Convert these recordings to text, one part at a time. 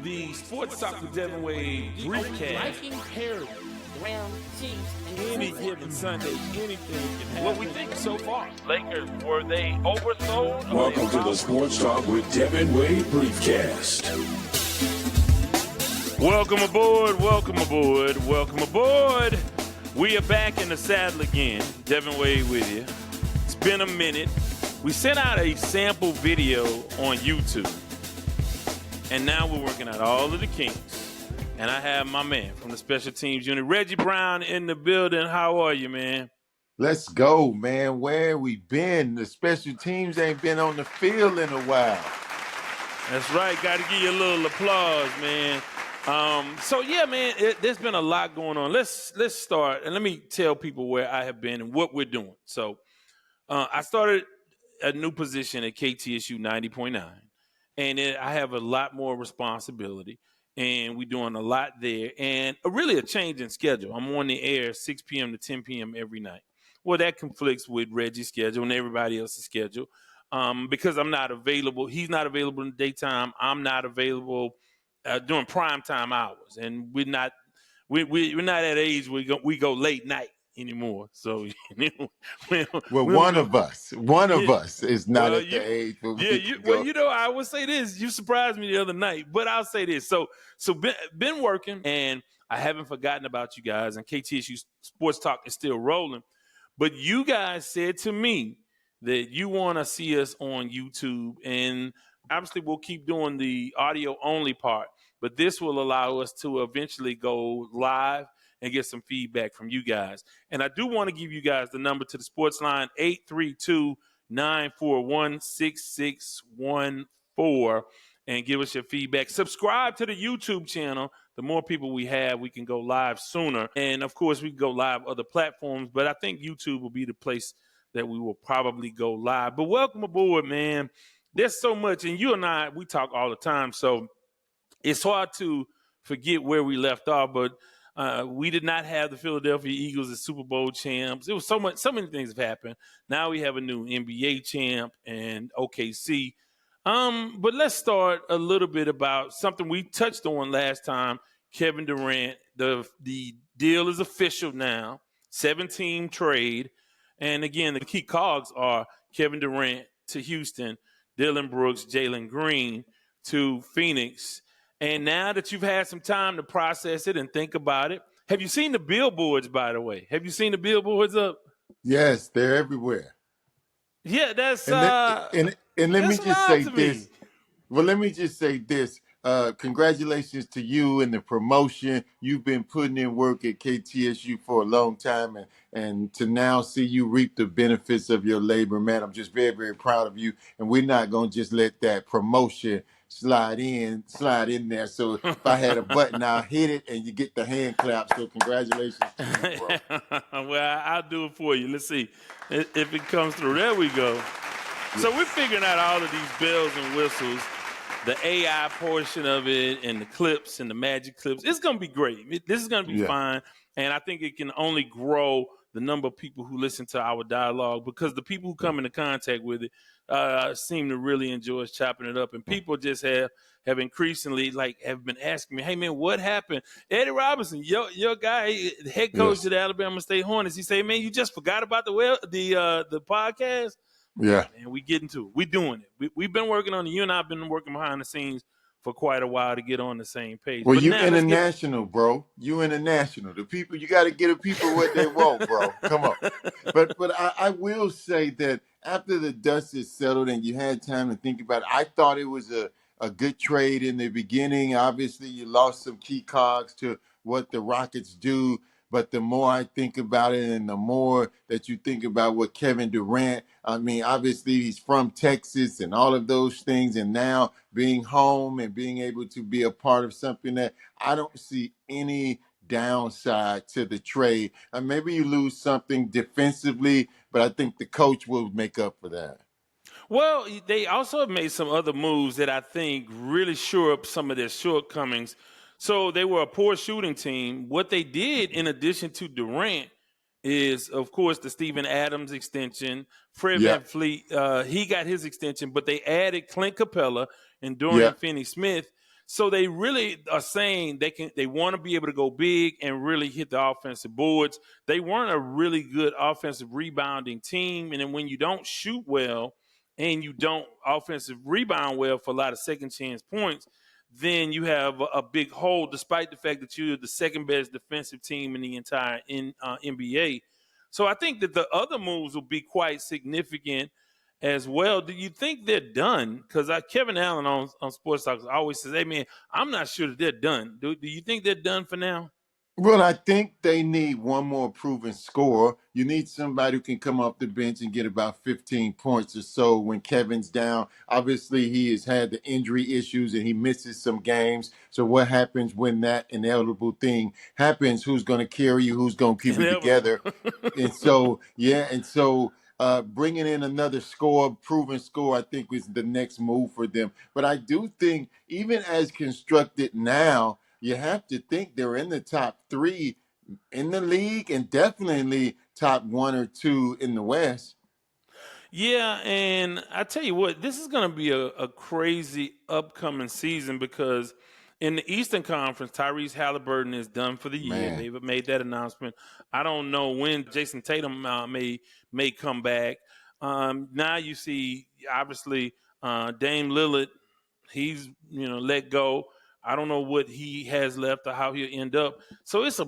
the Sports Talk with Devan Wade briefcast. Liking parody, ground cheese, and Any given Sunday, anything can happen. What we think so far. Lakers, were they oversold? Welcome to the Sports Talk with Devan Wade briefcast. Welcome aboard, welcome aboard, welcome aboard. We are back in the saddle again. Devan Wade with you. It's been a minute. We sent out a sample video on YouTube. And now we're working out all of the kinks. And I have my man from the special teams unit, Reggie Brown, in the building. How are you, man? Let's go, man. Where we been? The special teams ain't been on the field in a while. That's right. Got to give you a little applause, man. So, yeah, man, there's been a lot going on. Let's start, and let me tell people where I have been and what we're doing. So I started a new position at KTSU 90.9. And I have a lot more responsibility, and we're doing a lot there, and really a change in schedule. I'm on the air 6 p.m. to 10 p.m. every night. Well, that conflicts with Reggie's schedule and everybody else's schedule because I'm not available. He's not available in the daytime. I'm not available during prime time hours, and we're not at age where we go late night anymore. So one of us is not at the age where we go. Well, I would say this. You surprised me the other night, but I'll say this. So been working, and I haven't forgotten about you guys, and KTSU Sports Talk is still rolling. But you guys said to me that you want to see us on YouTube, and obviously we'll keep doing the audio only part, but this will allow us to eventually go live and get some feedback from you guys. And I do want to give you guys the number to the sports line, 832-941-6614, and give us your feedback. Subscribe to the YouTube channel. The more people we have, we can go live sooner. And, of course, we can go live other platforms, but I think YouTube will be the place that we will probably go live. But welcome aboard, man. There's so much, and you and I, we talk all the time, so it's hard to forget where we left off, but we did not have the Philadelphia Eagles as Super Bowl champs. It was so many things have happened. Now we have a new NBA champ and OKC. But let's start a little bit about something we touched on last time. Kevin Durant, the deal is official now, 7-team trade. And again, the key cogs are Kevin Durant to Houston, Dylan Brooks, Jalen Green to Phoenix. And now that you've had some time to process it and think about it, have you seen the billboards, by the way? Have you seen the billboards up? Yes, they're everywhere. Yeah, that's and let me just say this. Well, let me just say this. Congratulations to you and the promotion. You've been putting in work at KTSU for a long time, and to now see you reap the benefits of your labor, man, I'm just very, very proud of you. And we're not going to just let that promotion slide in there. So if I had a button, I'll hit it and you get the hand clap. So congratulations to you, bro. Well, I'll do it for you. Let's see if it comes through. There we go. Yes. So we're figuring out all of these bells and whistles, the AI portion of it and the clips and the magic clips. It's going to be great. This is going to be fine. And I think it can only grow the number of people who listen to our dialogue because the people who come into contact with it seem to really enjoy us chopping it up. And people just have increasingly have been asking me, hey, man, what happened? Eddie Robinson, your guy, the head coach of the Alabama State Hornets, he said, man, you just forgot about the podcast? Yeah. And we get into it. We're doing it. We've been working on it. You and I have been working behind the scenes for quite a while to get on the same page. Well, you international, bro. You international. The people, you got to get the people what they want, bro. Come on. But I will say that after the dust is settled and you had time to think about it, I thought it was a good trade in the beginning. Obviously, you lost some key cogs to what the Rockets do. But the more I think about it and the more that you think about what Kevin Durant, I mean, obviously he's from Texas and all of those things. And now being home and being able to be a part of something that I don't see any downside to the trade. And maybe you lose something defensively, but I think the coach will make up for that. Well, they also have made some other moves that I think really shore up some of their shortcomings. So they were a poor shooting team. What they did, in addition to Durant, is, of course, the Steven Adams extension. Fred VanVleet, he got his extension, but they added Clint Capella and Dorian Finney-Smith. So they really are saying they want to be able to go big and really hit the offensive boards. They weren't a really good offensive rebounding team. And then when you don't shoot well and you don't offensive rebound well for a lot of second chance points, then you have a big hole, despite the fact that you're the second best defensive team in the entire NBA. So I think that the other moves will be quite significant as well. Do you think they're done? Because Kevin Allen on Sports Talk always says, "Hey man, I'm not sure that they're done." Do you think they're done for now? Well, I think they need one more proven scorer. You need somebody who can come off the bench and get about 15 points or so when Kevin's down. Obviously, he has had the injury issues and he misses some games. So, what happens when that inevitable thing happens? Who's going to carry you? Who's going to keep it Inevitable. together? And so, yeah, and so bringing in another score, proven score, I think is the next move for them. But I do think, even as constructed now, you have to think they're in the top three in the league and definitely top one or two in the West. Yeah, and I tell you what, this is going to be a crazy upcoming season because in the Eastern Conference, Tyrese Halliburton is done for the year. Man. They've made that announcement. I don't know when Jason Tatum may come back. Now you see, obviously, Dame Lillard, he's let go. I don't know what he has left or how he'll end up. So it's a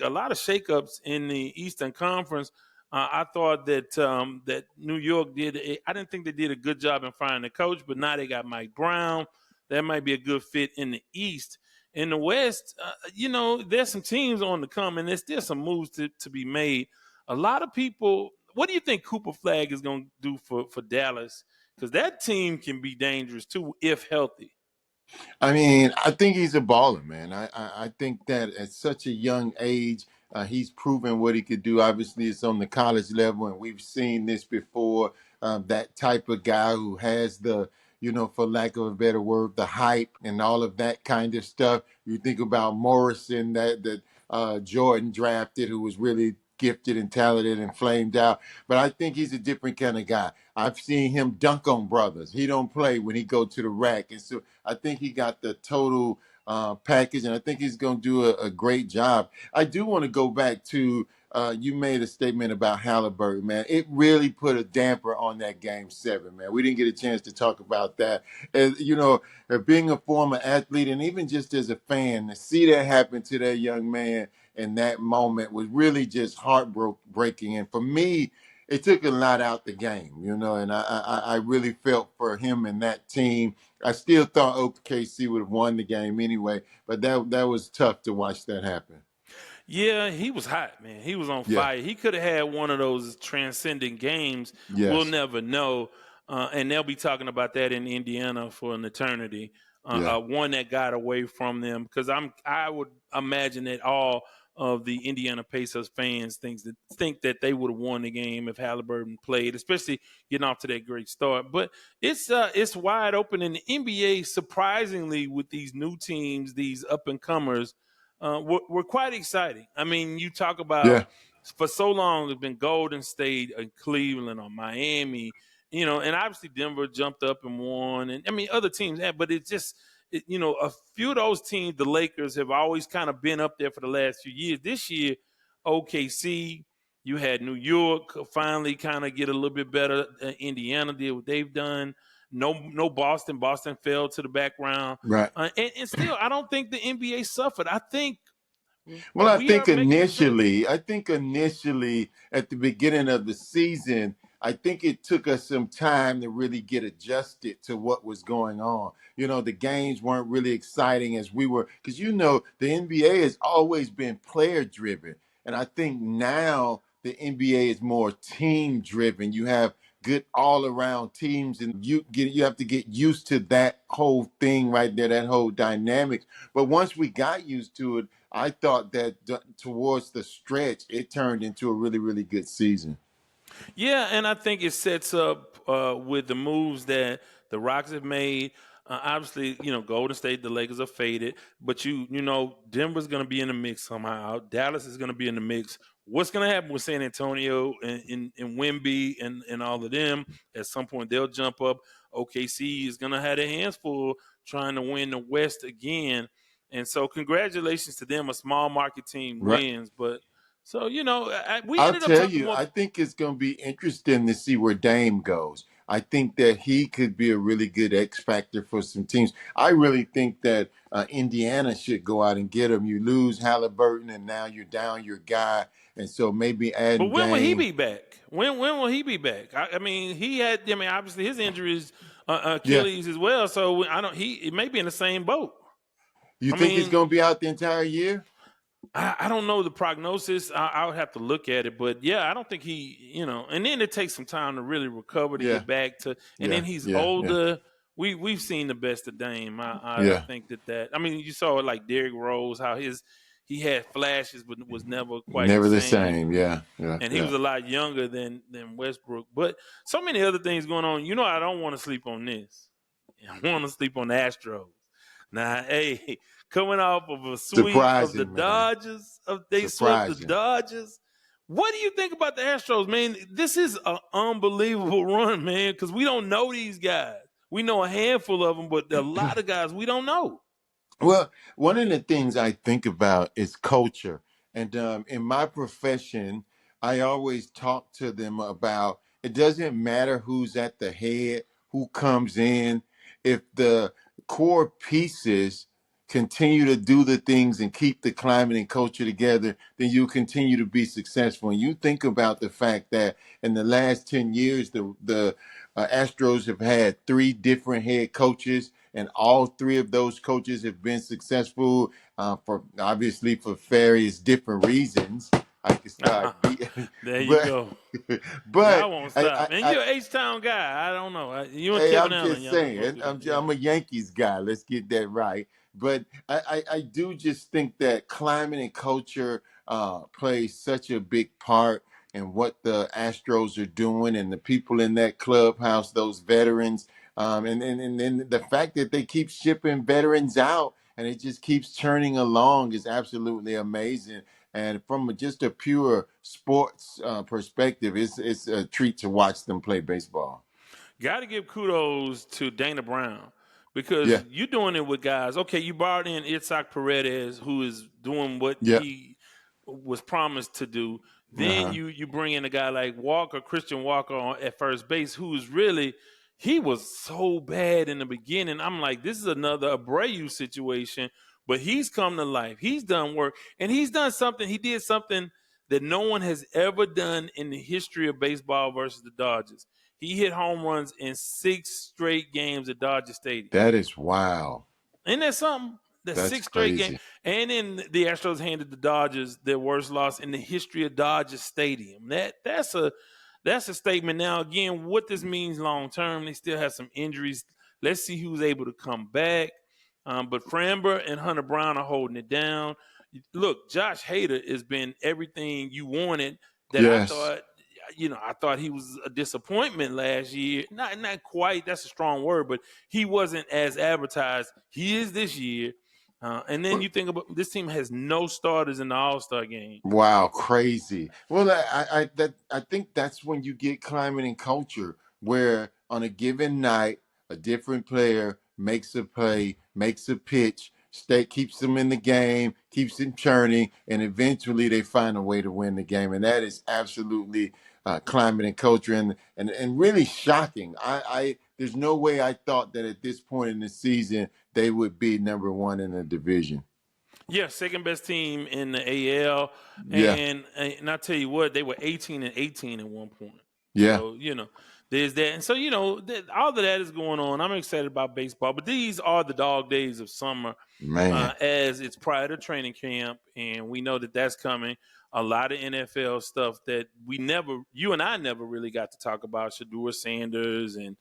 lot of shakeups in the Eastern Conference. I thought that New York I didn't think they did a good job in finding a coach, but now they got Mike Brown. That might be a good fit in the East. In the West, there's some teams on the come, and there's still some moves to be made. A lot of people. What do you think Cooper Flag is going to do for Dallas? Because that team can be dangerous too if healthy. I mean, I think he's a baller, man. I think that at such a young age, he's proven what he could do. Obviously, it's on the college level, and we've seen this before. That type of guy who has the, for lack of a better word, the hype and all of that kind of stuff. You think about Morrison that Jordan drafted, who was really gifted and talented and flamed out. But I think he's a different kind of guy. I've seen him dunk on brothers. He don't play when he go to the rack, and so I think he got the total package, and I think he's going to do a great job. I do want to go back to you made a statement about Halliburton, man. It really put a damper on that game 7, man. We didn't get a chance to talk about that. As being a former athlete and even just as a fan, to see that happen to that young man in that moment was really just heartbreaking. And for me, it took a lot out the game, and I really felt for him and that team. I still thought OKC would have won the game anyway, but that was tough to watch that happen. Yeah, he was hot, man. He was on Yeah. fire. He could have had one of those transcendent games. We'll Yes. never know. And they'll be talking about that in Indiana for an eternity. Yeah. One that got away from them because I would imagine that all of the Indiana Pacers fans think that they would have won the game if Halliburton played, especially getting off to that great start. But it's wide open in the NBA. Surprisingly, with these new teams, these up and comers, were quite exciting. I mean, you talk about Yeah. for so long it's been Golden State and Cleveland or Miami, and obviously Denver jumped up and won, and I mean other teams have, but it's just a few of those teams, the Lakers have always kind of been up there for the last few years. This year, OKC, you had New York finally kind of get a little bit better. Indiana did what they've done. No Boston. Boston fell to the background. Right. And still, I don't think the NBA suffered. I think Well, I we are think making a trend. initially at the beginning of the season, I think it took us some time to really get adjusted to what was going on. The games weren't really exciting as we were, because the NBA has always been player driven. And I think now the NBA is more team driven. You have good all around teams, and you have to get used to that whole thing right there, that whole dynamic. But once we got used to it, I thought that towards the stretch, it turned into a really, really good season. Yeah, and I think it sets up with the moves that the Rockets have made. Obviously, Golden State, the Lakers are faded, but Denver's going to be in the mix somehow. Dallas is going to be in the mix. What's going to happen with San Antonio and Wemby and all of them? At some point, they'll jump up. OKC is going to have their hands full trying to win the West again. And so congratulations to them. A small market team Right. wins. But so, we I'll ended up tell talking you, more. I think it's going to be interesting to see where Dame goes. I think that he could be a really good X factor for some teams. I really think that Indiana should go out and get him. You lose Halliburton, and now you're down your guy, and so maybe But adding when will he Dame. be back? When will he be back? I mean, he had. I mean, obviously his injury is Yeah, Achilles as well. So I don't. It may be in the same boat. you I think he's mean, going to be out the entire year? I don't know the prognosis. I would have to look at it, but yeah, I don't think he. And then it takes some time to really recover to Yeah, get back to. And yeah, then he's yeah, yeah, older. We've seen the best of Dame. I yeah. think that. I mean, you saw it like Derrick Rose, how he had flashes, but was never quite the Never the same. same. Yeah, yeah, And he yeah. was a lot younger than Westbrook. But so many other things going on. I don't want to sleep on this. I want to sleep on the Astros. Now, hey, coming off of a sweep of the Surprising, man. Dodgers, they swept the Surprising. Dodgers. What do you think about the Astros, man? This is an unbelievable run, man, because we don't know these guys. We know a handful of them, but there are a lot of guys we don't know. Well, one of the things I think about is culture. And in my profession, I always talk to them about it doesn't matter who's at the head, who comes in. If the core pieces continue to do the things and keep the climate and culture together, then you continue to be successful. And you think about the fact that in the last 10 years, the Astros have had three different head coaches, and all three of those coaches have been successful for obviously for various different reasons. I could start, There you but go. but Y'all won't I, stop. I, And I you're an H-Town guy. I don't know. You and hey, Kevin I'm Allen, just y'all gonna go saying, through that. Yeah. I'm a Yankees guy. Let's get that right. But I do just think that climate and culture plays such a big part in what the Astros are doing and the people in that clubhouse, those veterans, and then the fact that they keep shipping veterans out and it just keeps churning along is absolutely amazing. And from just a pure sports perspective, it's a treat to watch them play baseball. Got to give kudos to Dana Brown because Yeah, you're doing it with guys. Okay, you brought in Itzhak Paredes, who is doing what yeah, he was promised to do. Then uh-huh. you bring in a guy like Christian Walker at first base, who is really he was so bad in the beginning. I'm like, this is another Abreu situation, but he's come to life. He's done work, and he's done something. He did something that no one has ever done in the history of baseball versus the Dodgers. He hit home runs in 6 straight games at Dodger Stadium. That is wow. Isn't that something? The That's 6 straight game. crazy. And then the Astros handed the Dodgers their worst loss in the history of Dodger Stadium. That's a statement. Now, again, what this means long term, they still have some injuries. Let's see who's able to come back. But Framber and Hunter Brown are holding it down. Look, Josh Hader has been everything you wanted that I Yes. thought I thought he was a disappointment last year. Not quite. That's a strong word, but he wasn't as advertised. He is this year. And then you think about this team has no starters in the All Star game. Wow, crazy. Well, I think that's when you get climate and culture, where on a given night, a different player makes a play, makes a pitch, keeps them in the game, keeps them churning, and eventually they find a way to win the game. And that is absolutely climate and culture, and really shocking. I there's no way I thought that at this point in the season they would be number one in the division. Yeah, second best team in the AL, Yeah, and I tell you what, they were 18 and 18 at one point. yeah, So there's that, and so all of that is going on. I'm excited about baseball, but these are the dog days of summer, man. as it's prior to training camp, and we know that that's coming. A lot of NFL stuff that you and I never really got to talk about. Shador Sanders and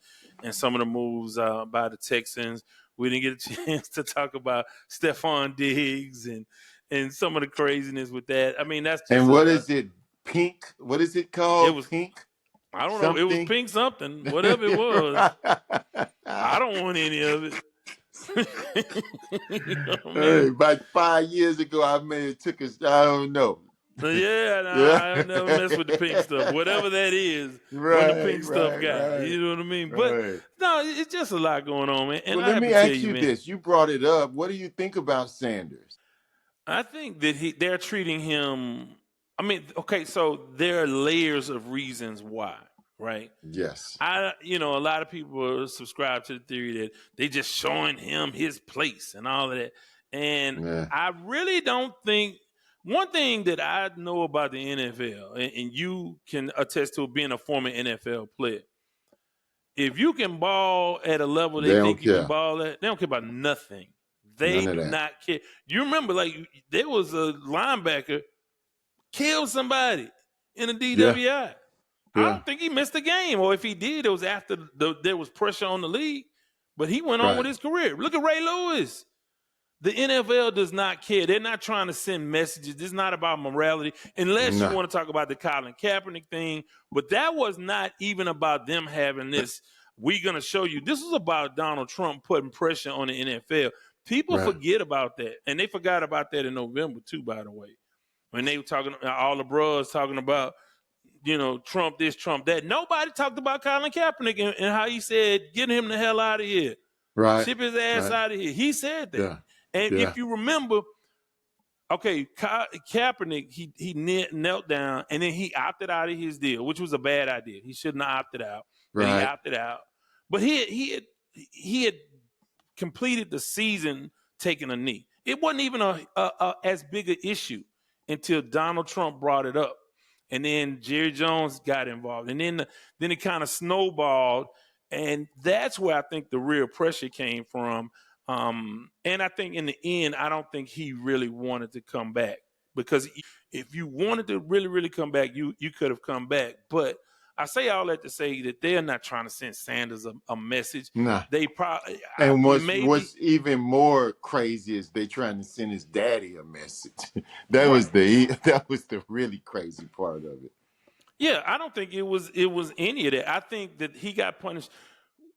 some of the moves by the Texans. We didn't get a chance to talk about Stephon Diggs and some of the craziness with that. I mean, that's just And what is it? Pink? What is it it called? was Pink I don't know. It was something? pink something, whatever it was. I don't want any of it. You know what I Hey, mean? about 5 years ago, I may have took a. I don't know. Yeah, nah, Yeah. I never mess with the pink stuff. Whatever that is, when the Right, pink stuff right, guy. right, You know what I mean? But right. no, it's just a lot going on, man. And Well, I let have to me tell ask you, you man, this. You brought it up. What do you think about Sanders? I think that they're treating him. I mean, okay, so there are layers of reasons why, right? Yes. A lot of people subscribe to the theory that they just showing him his place and all of that. And Yeah. I really don't think one thing that I know about the NFL, and you can attest to being a former NFL player, if you can ball at a level they They don't think you can care. ball at, they don't care about nothing. They None of do that. not care. You remember, like, there was a linebacker killed somebody in a Yeah. DWI. I Yeah. don't think he missed a game, or if he did, it was after there was pressure on the league. But he went on with Right. his career. Look at Ray Lewis. The NFL does not care. They're not trying to send messages. This is not about morality, unless you No. want to talk about the Colin Kaepernick thing. But that was not even about them having this. We're going to show you. This was about Donald Trump putting pressure on the NFL. People Right. forget about that. And they forgot about that in November, too, by the way. When they were talking, all the bros talking about, Trump this, Trump that. Nobody talked about Colin Kaepernick and how he said, get him the hell out of here. Right. Ship his ass Right. out of here. He said that. Yeah. And Yeah. if you remember, okay, Kaepernick, he knelt down and then he opted out of his deal, which was a bad idea. He shouldn't have opted out, but he Right. opted out. But he had completed the season taking a knee. It wasn't even a as big an issue until Donald Trump brought it up, and then Jerry Jones got involved, and then it kind of snowballed, and that's where I think the real pressure came from. And I think in the end, I don't think he really wanted to come back, because if you wanted to really, really come back, you could have come back. But I say all that to say that they're not trying to send Sanders a message. Nah. They probably And maybe what's even more crazy is they trying to send his daddy a message. right. That was the really crazy part of it. Yeah, I don't think it was any of that. I think that he got punished.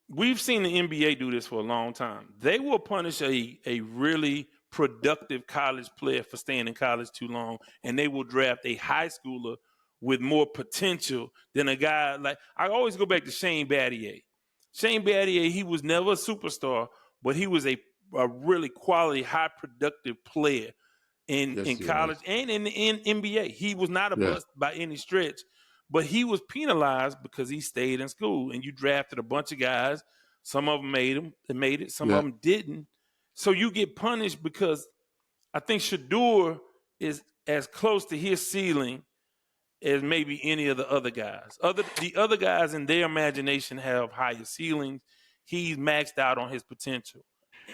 We've seen the NBA do this for a long time. They will punish a really productive college player for staying in college too long, and they will draft a high schooler with more potential than a guy like, I always go back to Shane Battier. Shane Battier, he was never a superstar, but he was a really quality, high productive player in Yes, he college was. and in NBA. He was not a Yeah. bust by any stretch, but he was penalized because he stayed in school. And you drafted a bunch of guys. Some of them made it. Some of Yeah. them didn't. So you get punished because I think Shador is as close to his ceiling as maybe any of the other guys. The other guys in their imagination have higher ceilings. He's maxed out on his potential,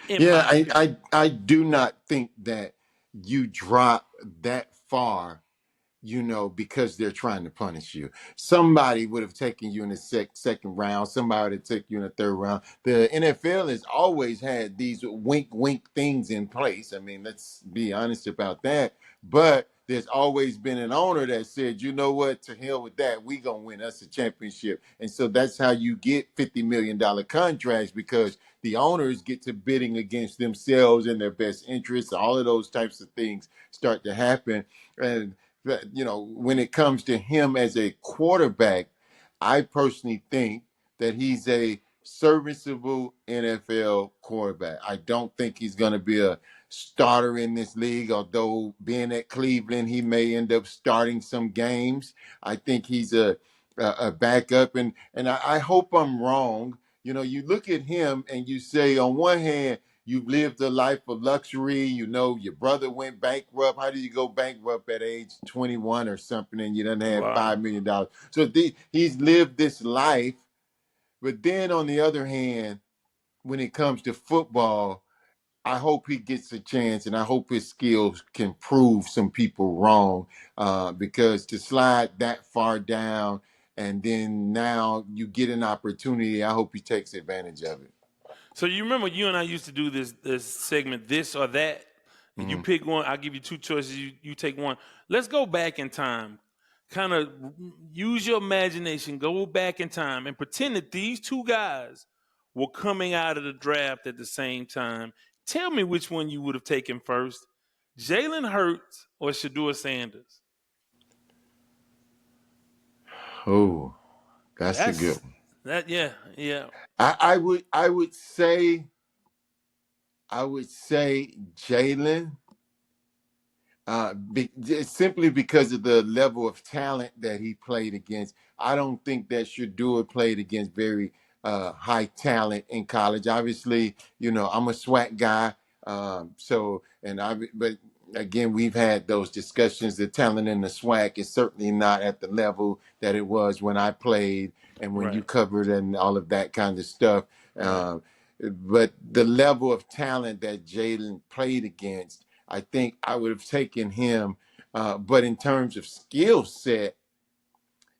in Yeah, my opinion. I do not think that you drop that far, because they're trying to punish you. Somebody would have taken you in the second round. Somebody would take you in the third round. The NFL has always had these wink, wink things in place. I mean, let's be honest about that. But there's always been an owner that said, you know what, to hell with that. We gonna win us a championship. And so that's how you get $50 million contracts, because the owners get to bidding against themselves and their best interests. All of those types of things start to happen. And when it comes to him as a quarterback, I personally think that he's a serviceable NFL quarterback. I don't think he's going to be a starter in this league, although being at Cleveland, he may end up starting some games. I think he's a backup, and I hope I'm wrong. You look at him and you say, on one hand, you've lived a life of luxury. Your brother went bankrupt. How do you go bankrupt at age 21 or something and you don't have Wow. $5 million? So he's lived this life. But then on the other hand, when it comes to football, I hope he gets a chance, and I hope his skills can prove some people wrong, because to slide that far down and then now you get an opportunity, I hope he takes advantage of it. So you remember you and I used to do this segment, this or that, and you Mhm. pick one. I'll give you two choices. You take one. Let's go back in time. Kind of use your imagination. Go back in time and pretend that these two guys were coming out of the draft at the same time. Tell me which one you would have taken first, Jalen Hurts or Shador Sanders. Oh, that's a good That's one. that. Yeah, yeah. I would say Jalen, just simply because of the level of talent that he played against. I don't think that Shador played against very high talent in college. Obviously, I'm a SWAC guy, but again, we've had those discussions. The talent in the SWAC is certainly not at the level that it was when I played and when you Right, covered and all of that kind of stuff. right. Uh, but the level of talent that Jalen played against, I think I would have taken him. But in terms of skill set,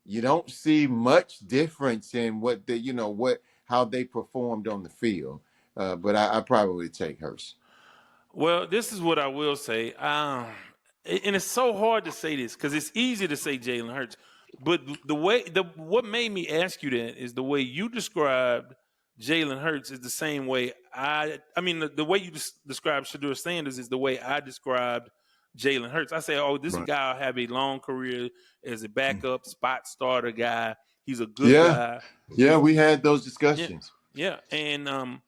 you don't see much difference in how they performed on the field. But I probably take Hurst. Well, this is what I will say. And it's so hard to say this because it's easy to say Jalen Hurts, but what made me ask you that is the way you described Jalen Hurts is the same way I mean the way you described Shadur Sanders is the way I described Jalen Hurts. I say, oh, this Right. guy will have a long career as a backup spot starter guy. He's a good Yeah, guy. yeah, He's we had those yeah, discussions. yeah, and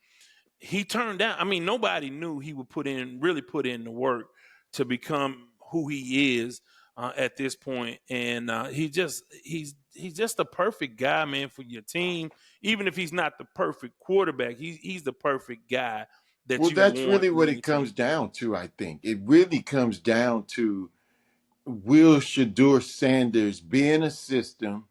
he turned down. I mean, nobody knew he would really put in the work to become who he is at this point, and he's just a perfect guy, man, for your team. Even if he's not the perfect quarterback, he's the perfect guy that Well, you that's want really what leading it your comes team. down to. I think it really comes down to, will Shadur Sanders be in a system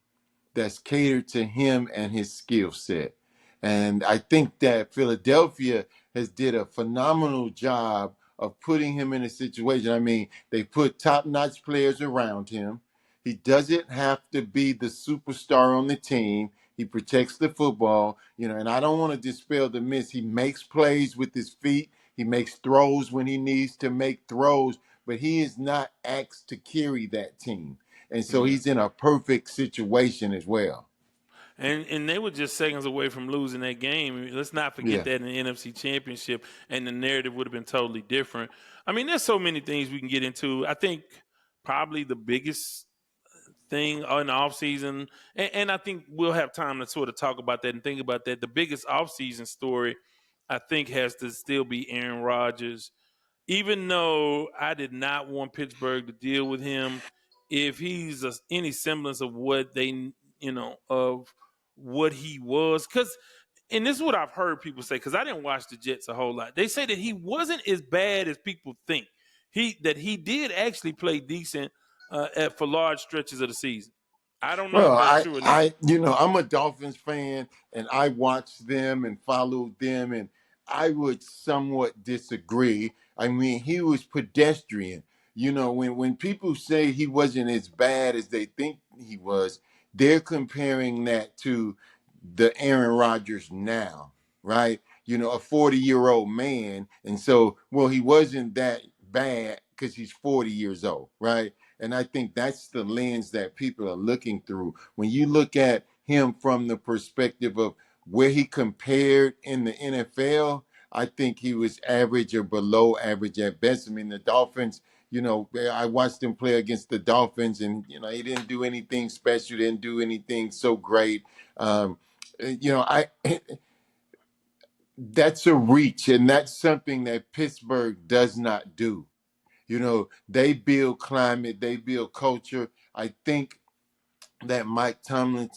that's catered to him and his skill set. And I think that Philadelphia has did a phenomenal job of putting him in a situation. I mean, they put top-notch players around him. He doesn't have to be the superstar on the team. He protects the football, and I don't want to dispel the myth. He makes plays with his feet. He makes throws when he needs to make throws, but he is not asked to carry that team. And so Yeah. he's in a perfect situation as well. And they were just seconds away from losing that game. Let's not forget Yeah. that in the NFC Championship, and the narrative would have been totally different. I mean, there's so many things we can get into. I think probably the biggest thing in the offseason, and I think we'll have time to sort of talk about that and think about that. The biggest offseason story, I think, has to still be Aaron Rodgers. Even though I did not want Pittsburgh to deal with him, if he's any semblance of what of what he was, because and this is what I've heard people say, because I didn't watch the Jets a whole lot. They say that he wasn't as bad as people think. He did actually play decent for large stretches of the season. I don't know Well, if that's I, true or not. I, I'm a Dolphins fan, and I watched them and followed them, and I would somewhat disagree. I mean, he was pedestrian. When people say he wasn't as bad as they think he was, they're comparing that to the Aaron Rodgers now, right? A 40-year-old man, and so, well, he wasn't that bad because he's 40 years old, right? And I think that's the lens that people are looking through. When you look at him from the perspective of where he compared in the NFL, I think he was average or below average at best. I mean, the Dolphins, I watched him play against the Dolphins, and, he didn't do anything special, didn't do anything so great. I That's a reach, and that's something that Pittsburgh does not do. They build climate, they build culture. I think that Mike Tomlin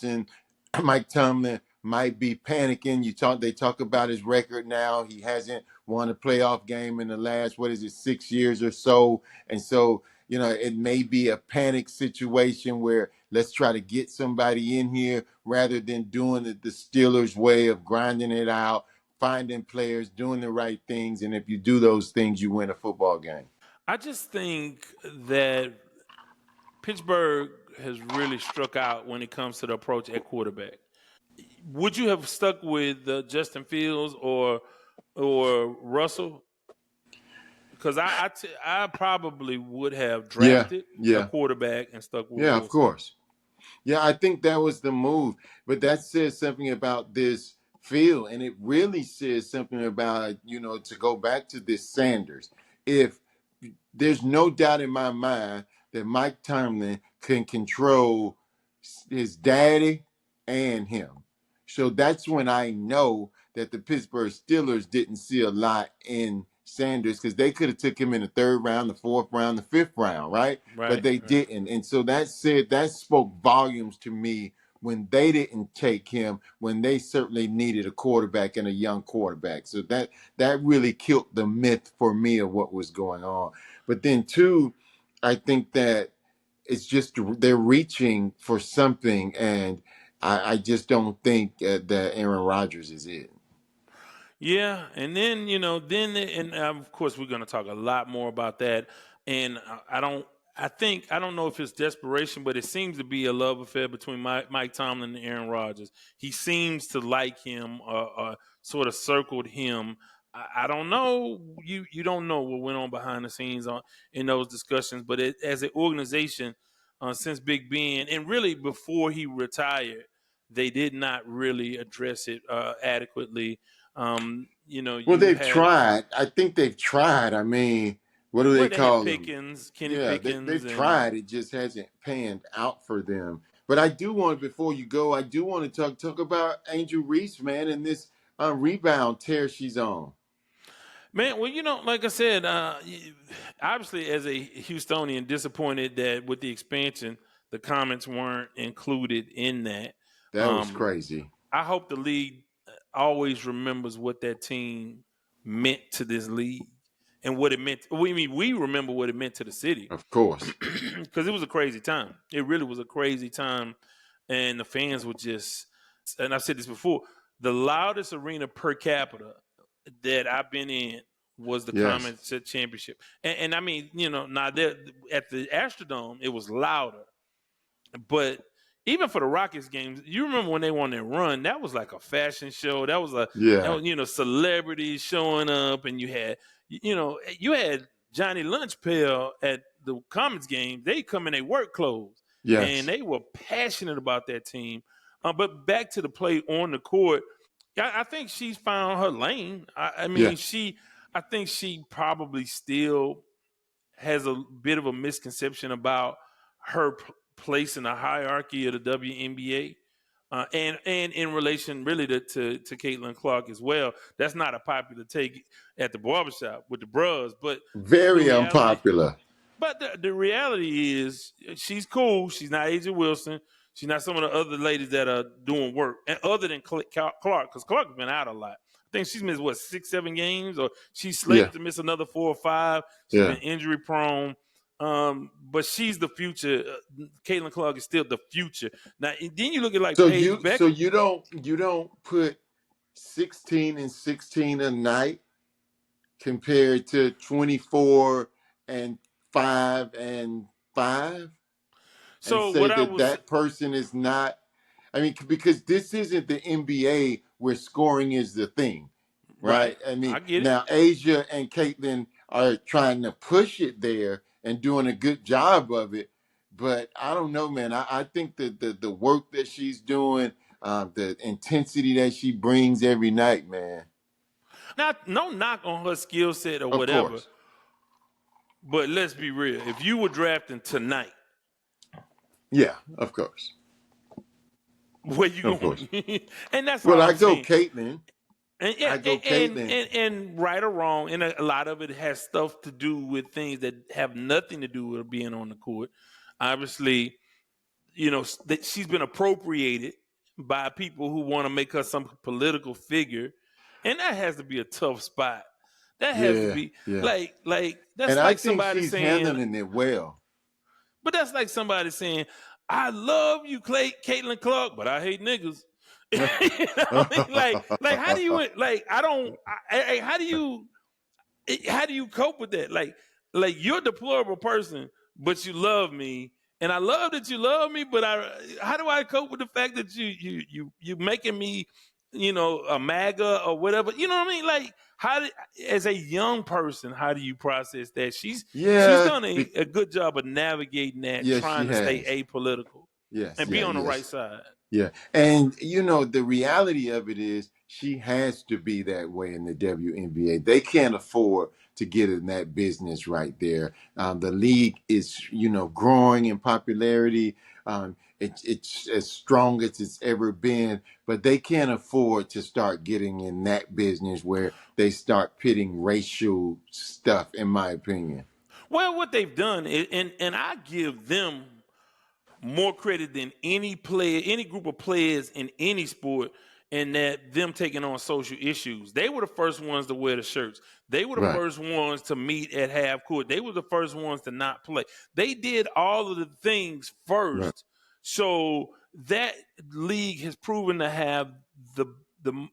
might be panicking. They talk about his record now. He hasn't won a playoff game in the last, what is it, 6 years or so. And so, it may be a panic situation where let's try to get somebody in here rather than doing it the Steelers way of grinding it out, finding players, doing the right things. And if you do those things, you win a football game. I just think that Pittsburgh has really struck out when it comes to the approach at quarterback. Would you have stuck with Justin Fields or Russell? Because I probably would have Yeah, drafted a yeah, quarterback and stuck with yeah, of Wilson. course. Yeah, I think that was the move. But that says something about this field. And it really says something about, to go back to this Sanders. If there's no doubt in my mind that Mike Tomlin can control his daddy, and him. So that's when I know that the Pittsburgh Steelers didn't see a lot in Sanders because they could have took him in the third round, the fourth round, the fifth round, right? But Right, they right. didn't. And so that spoke volumes to me when they didn't take him, when they certainly needed a quarterback and a young quarterback. So that really killed the myth for me of what was going on. But then two, I think that it's just they're reaching for something, and I just don't think that Aaron Rodgers is it. Yeah, and then of course we're going to talk a lot more about that. And I don't know if it's desperation, but it seems to be a love affair between Mike Tomlin and Aaron Rodgers. He seems to like him, sort of circled him. I don't know. You don't know what went on behind the scenes in those discussions, but as an organization, since Big Ben and really before he retired, they did not really address it adequately. Well, You they've had tried. I think they've tried. I mean, what do they where they had call them? Pickens, Kenny Yeah, Pickens, they've and tried. It just hasn't panned out for them. But I do want, before you go, I do want to talk about Angel Reese, man, and this rebound tear she's on. man. Well, like I said, obviously as a Houstonian, disappointed that with the expansion, the comments weren't included in that. That was Um, crazy. I hope the league always remembers what that team meant to this league and what it meant. We remember what it meant to the city Of course. because it was a crazy time. It really was a crazy time, and the fans were just. And I've said this before: the loudest arena per capita that I've been in was the Yes. Comets Championship, and I mean, now there at the Astrodome, it was louder. But even for the Rockets games, you remember when they won their run? That was like a fashion show. Yeah. Celebrities showing up, and you had Johnny Lunch Pail at the Comets game. They come in their work clothes, and Yes. they were passionate about that team. But back to the play on the court, I think she's found her lane. I Yeah. mean, I think she probably still has a bit of a misconception about her place in the hierarchy of the WNBA. And in relation really to Caitlin Clark as well. That's not a popular take at the barbershop with the bros, but the Very reality unpopular. but the reality is, she's cool. She's not Asia Wilson. She's not some of the other ladies that are doing work, and other than Clark, because Clark's been out a lot. I think she's missed 6, 7 games, or she's Yeah. slated to miss another 4 or 5. She's Yeah. been injury prone, but she's the future. Caitlin Clark is still the future. Now, and then you look at like So Paige Becker. you don't put 16 and 16 a night compared to 24 and 5 and 5 and So say what I that was that person is not. I mean, because this isn't the NBA where scoring is the thing, right, right? I mean, I get it. now Asia and Caitlin are trying to push it there and doing a good job of it. But I don't know, man. I think that the work that she's doing, the intensity that she brings every night, man. Now, no knock on her skill set or Of whatever, course. but let's be real. If you were drafting tonight, Yeah, of course. where you Of course. going? And that's Well, all I I'm go saying. Caitlin. And yeah, I go Caitlin. and right or wrong, and a lot of it has stuff to do with things that have nothing to do with being on the court. Obviously, that she's been appropriated by people who want to make her some political figure, and that has to be a tough spot. That has to Yeah, be yeah. like And that's I like think somebody she's saying, handling it well. but that's like somebody saying, "I love you, Caitlin Clark, but I hate niggas." You know what I mean? Like, how do you like? I don't. How do you cope with that? Like you're a deplorable person, but you love me, and I love that you love me. But how do I cope with the fact that you making me, a MAGA or whatever? You know what I mean? Like, as a young person, how do you process that? She's Yeah, done a good job of navigating that, yes, she trying to stay has. apolitical Yes, and yeah, be on the right yes. side. Yeah. And the reality of it is she has to be that way in the WNBA. They can't afford to get in that business right there. The league is, growing in popularity. It's as strong as it's ever been, but they can't afford to start getting in that business where they start pitting racial stuff, in my opinion. Well, what they've done, and I give them more credit than any player, any group of players in any sport, in that them taking on social issues. They were the first ones to wear the shirts. They were the Right. first ones to meet at half court. They were the first ones to not play. They did all of the things Right. first. So that league has proven to have the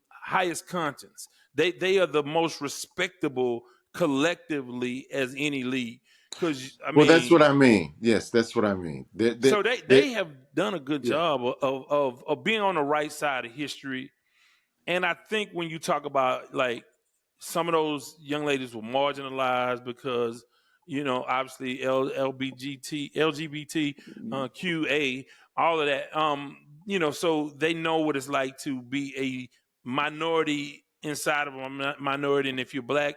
highest conscience. They are the most respectable collectively as any league. Because I Well, that's mean, what I mean. Yes, that's what I mean. so they have done a good Yeah. job of being on the right side of history. And I think when you talk about like some of those young ladies were marginalized because obviously LGBT QA, all of that. So they know what it's like to be a minority inside of a minority, and if you're black,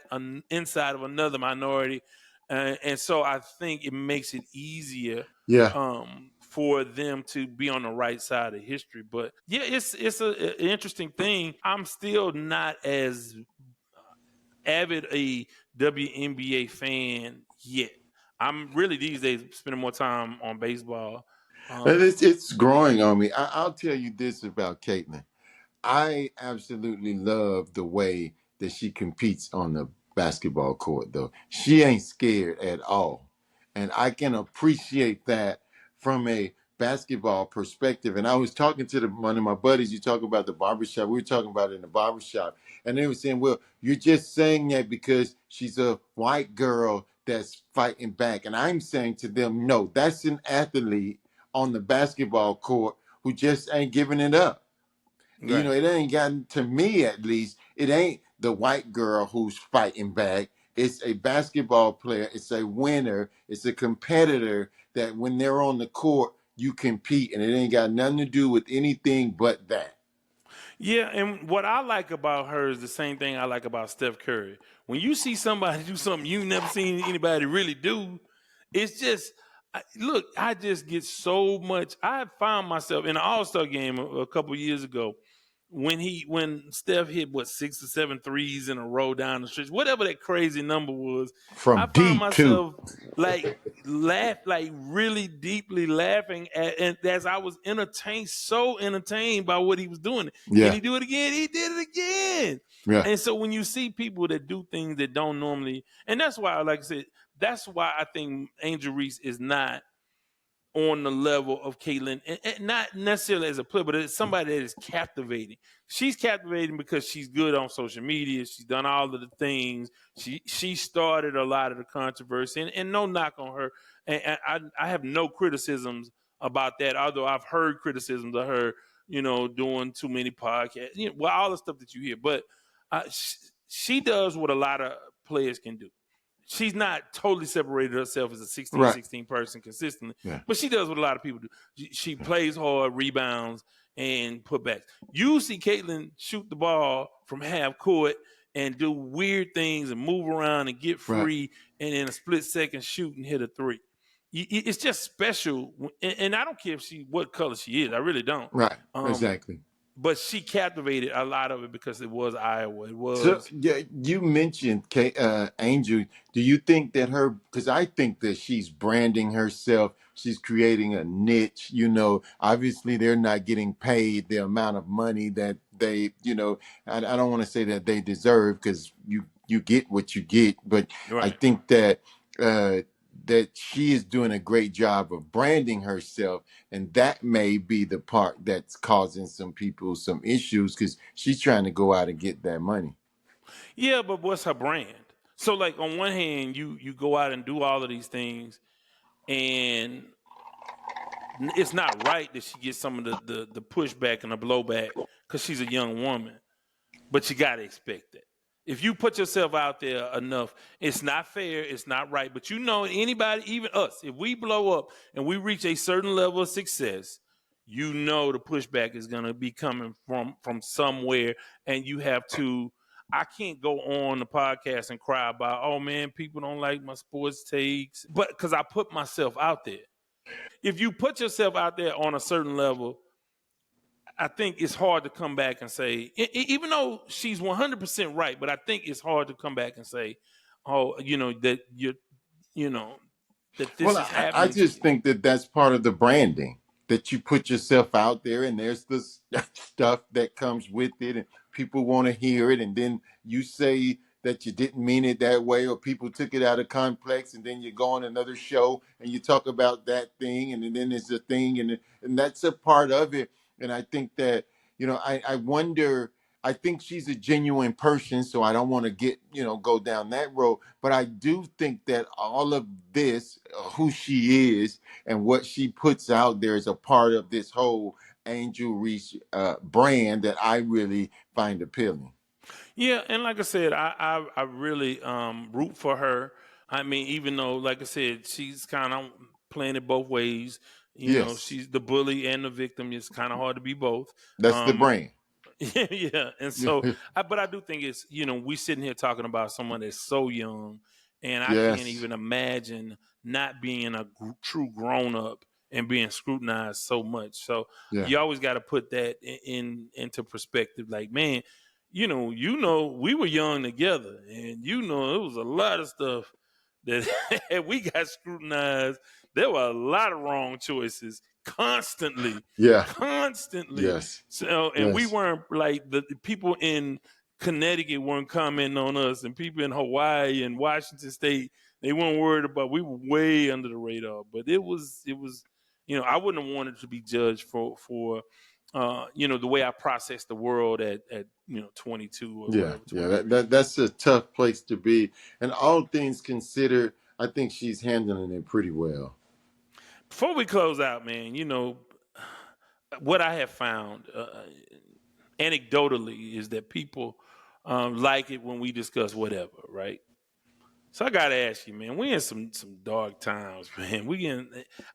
inside of another minority, and so I think it makes it easier Yeah. for them to be on the right side of history. But yeah, an interesting thing. I'm still not as avid a WNBA fan yet. I'm really these days spending more time on baseball. And Um, it's growing on me. I'll tell you this about Caitlin. I absolutely love the way that she competes on the basketball court, though. She ain't scared at all. And I can appreciate that from a basketball perspective. And I was talking to one of my buddies, you talk about the barbershop. We were talking about it in the barbershop. And they were saying, well, you're just saying that because she's a white girl that's fighting back. And I'm saying to them, no, that's an athlete on the basketball court who just ain't giving it up. right. It ain't gotten to me at least. It ain't the white girl who's fighting back. It's a basketball player. It's a winner. It's a competitor that when they're on the court, you compete, and it ain't got nothing to do with anything but that. Yeah, and what I like about her is the same thing I like about Steph Curry. When you see somebody do something you've never seen anybody really do, it's just look. I just get so much. I found myself in an All Star game a couple years ago when Steph hit what 6 or 7 threes in a row down the stretch, whatever that crazy number was. I From found deep too. myself like like really deeply laughing at, and as I was entertained, so entertained by what he was doing. Can Yeah, he do it again? He did it again. yeah, And so when you see people that do things that don't normally, and that's why, like I said, that's why I think Angel Reese is not on the level of Caitlyn, and not necessarily as a player, but as somebody that is captivating. She's captivating because she's good on social media. She's done all of the things. She started a lot of the controversy, and no knock on her. And I have no criticisms about that, although I've heard criticisms of her, doing too many podcasts, well, all the stuff that you hear. But she does what a lot of players can do. She's not totally separated herself as a 16 right. 16 person consistently, Yeah, but she does what a lot of people do. She plays hard, rebounds, and putbacks. You see Caitlin shoot the ball from half court and do weird things and move around and get right, free, and in a split second shoot and hit a three. It's just special, and I don't care what color she is. I really don't. right. Um, Exactly. but she captivated a lot of it because it was Iowa. It So was yeah, you mentioned Angel. Do you think that her? Because I think that she's branding herself. She's creating a niche. Obviously they're not getting paid the amount of money that they. I don't want to say that they deserve because you get what you get, but I right. think that uh, that she is doing a great job of branding herself, and that may be the part that's causing some people some issues because she's trying to go out and get that money. Yeah, but what's her brand? So like on one hand, you go out and do all of these things, and it's not right that she gets some of the pushback and the blowback because she's a young woman. But you gotta expect that. If you put yourself out there enough, it's not fair, it's not right. But anybody, even us, if we blow up and we reach a certain level of success, the pushback is going to be coming from somewhere, and you have to. I can't go on the podcast and cry about, oh man, people don't like my sports takes, but because I put myself out there. If you put yourself out there on a certain level, I think it's hard to come back and say, even though she's 100% right, but I think it's hard to come back and say, oh, that you know, that Well, this is I happening to just you. think that that's part of the branding, that you put yourself out there and there's this stuff that comes with it and people want to hear it. And then you say that you didn't mean it that way, or people took it out of context. And then you go on another show and you talk about that thing. And then there's a thing. And that's a part of it. And I think that, I wonder. I think she's a genuine person, so I don't want to go down that road. But I do think that all of this, who she is and what she puts out there, is a part of this whole Angel Reese brand that I really find appealing. Yeah, and like I said, I really root for her. I mean, even though, like I said, she's kind of playing it both ways. Yes, She's the bully and the victim. It's kind of hard to be both. that's the Um, brand. yeah, and so, but I do think it's we sitting here talking about someone that's so young, and I can't Yes, even imagine not being a true grown up and being scrutinized so much. So yeah, you always got to put that into perspective. Like, man, we were young together, and it was a lot of stuff that we got scrutinized. There were a lot of wrong choices constantly, yeah, constantly. yes, So, and we yes, weren't like the people in Connecticut weren't commenting on us, and people in Hawaii and Washington State, they weren't worried about. We were way under the radar, but it was. I wouldn't have wanted to be judged for the way I process the world at 22 or yeah, whatever, yeah. 23. That's a tough place to be. And all things considered, I think she's handling it pretty well. Before we close out, man, what I have found anecdotally is that people like it when we discuss whatever, right? So I gotta ask you, man, we in some dark times, man.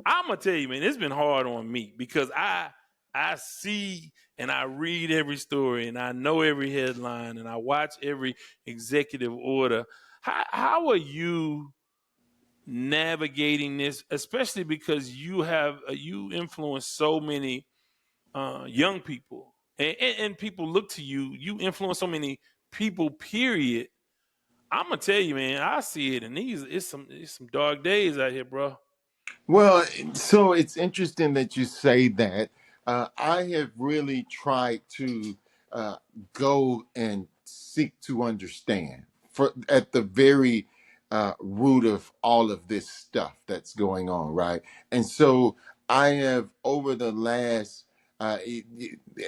I'm gonna tell you, man, it's been hard on me because I see and I read every story and I know every headline and I watch every executive order. How are you navigating this, especially because you influence so many young people and people look to you. You influence so many people. Period. I'm gonna tell you, man. I see it, and it's some dark days out here, bro. Well, so it's interesting that you say that. I have really tried to uh, go and seek to understand for at the very root of all of this stuff that's going on, right? And so I have over the last.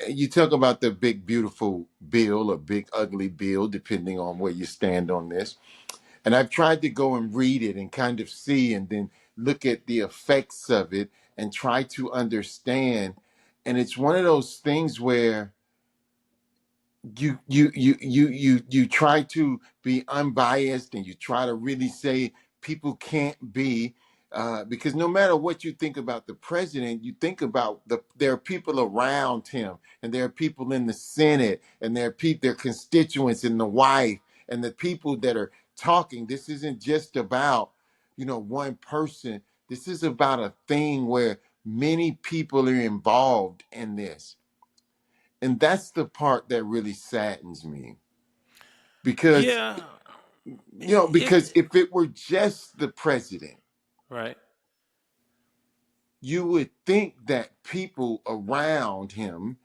You talk about the big beautiful bill or big ugly bill, depending on where you stand on this, and I've tried to go and read it and kind of see and then look at the effects of it and try to understand. And it's one of those things where you try to be unbiased and you try to really say people can't be because no matter what you think about the president, you think about there are people around him, and there are people in the Senate, and there are their constituents and the wife and the people that are talking. This isn't just about one person. This is about a thing where many people are involved in this, and that's the part that really saddens me because Yeah, because if it were just the president, right. you would think that people around him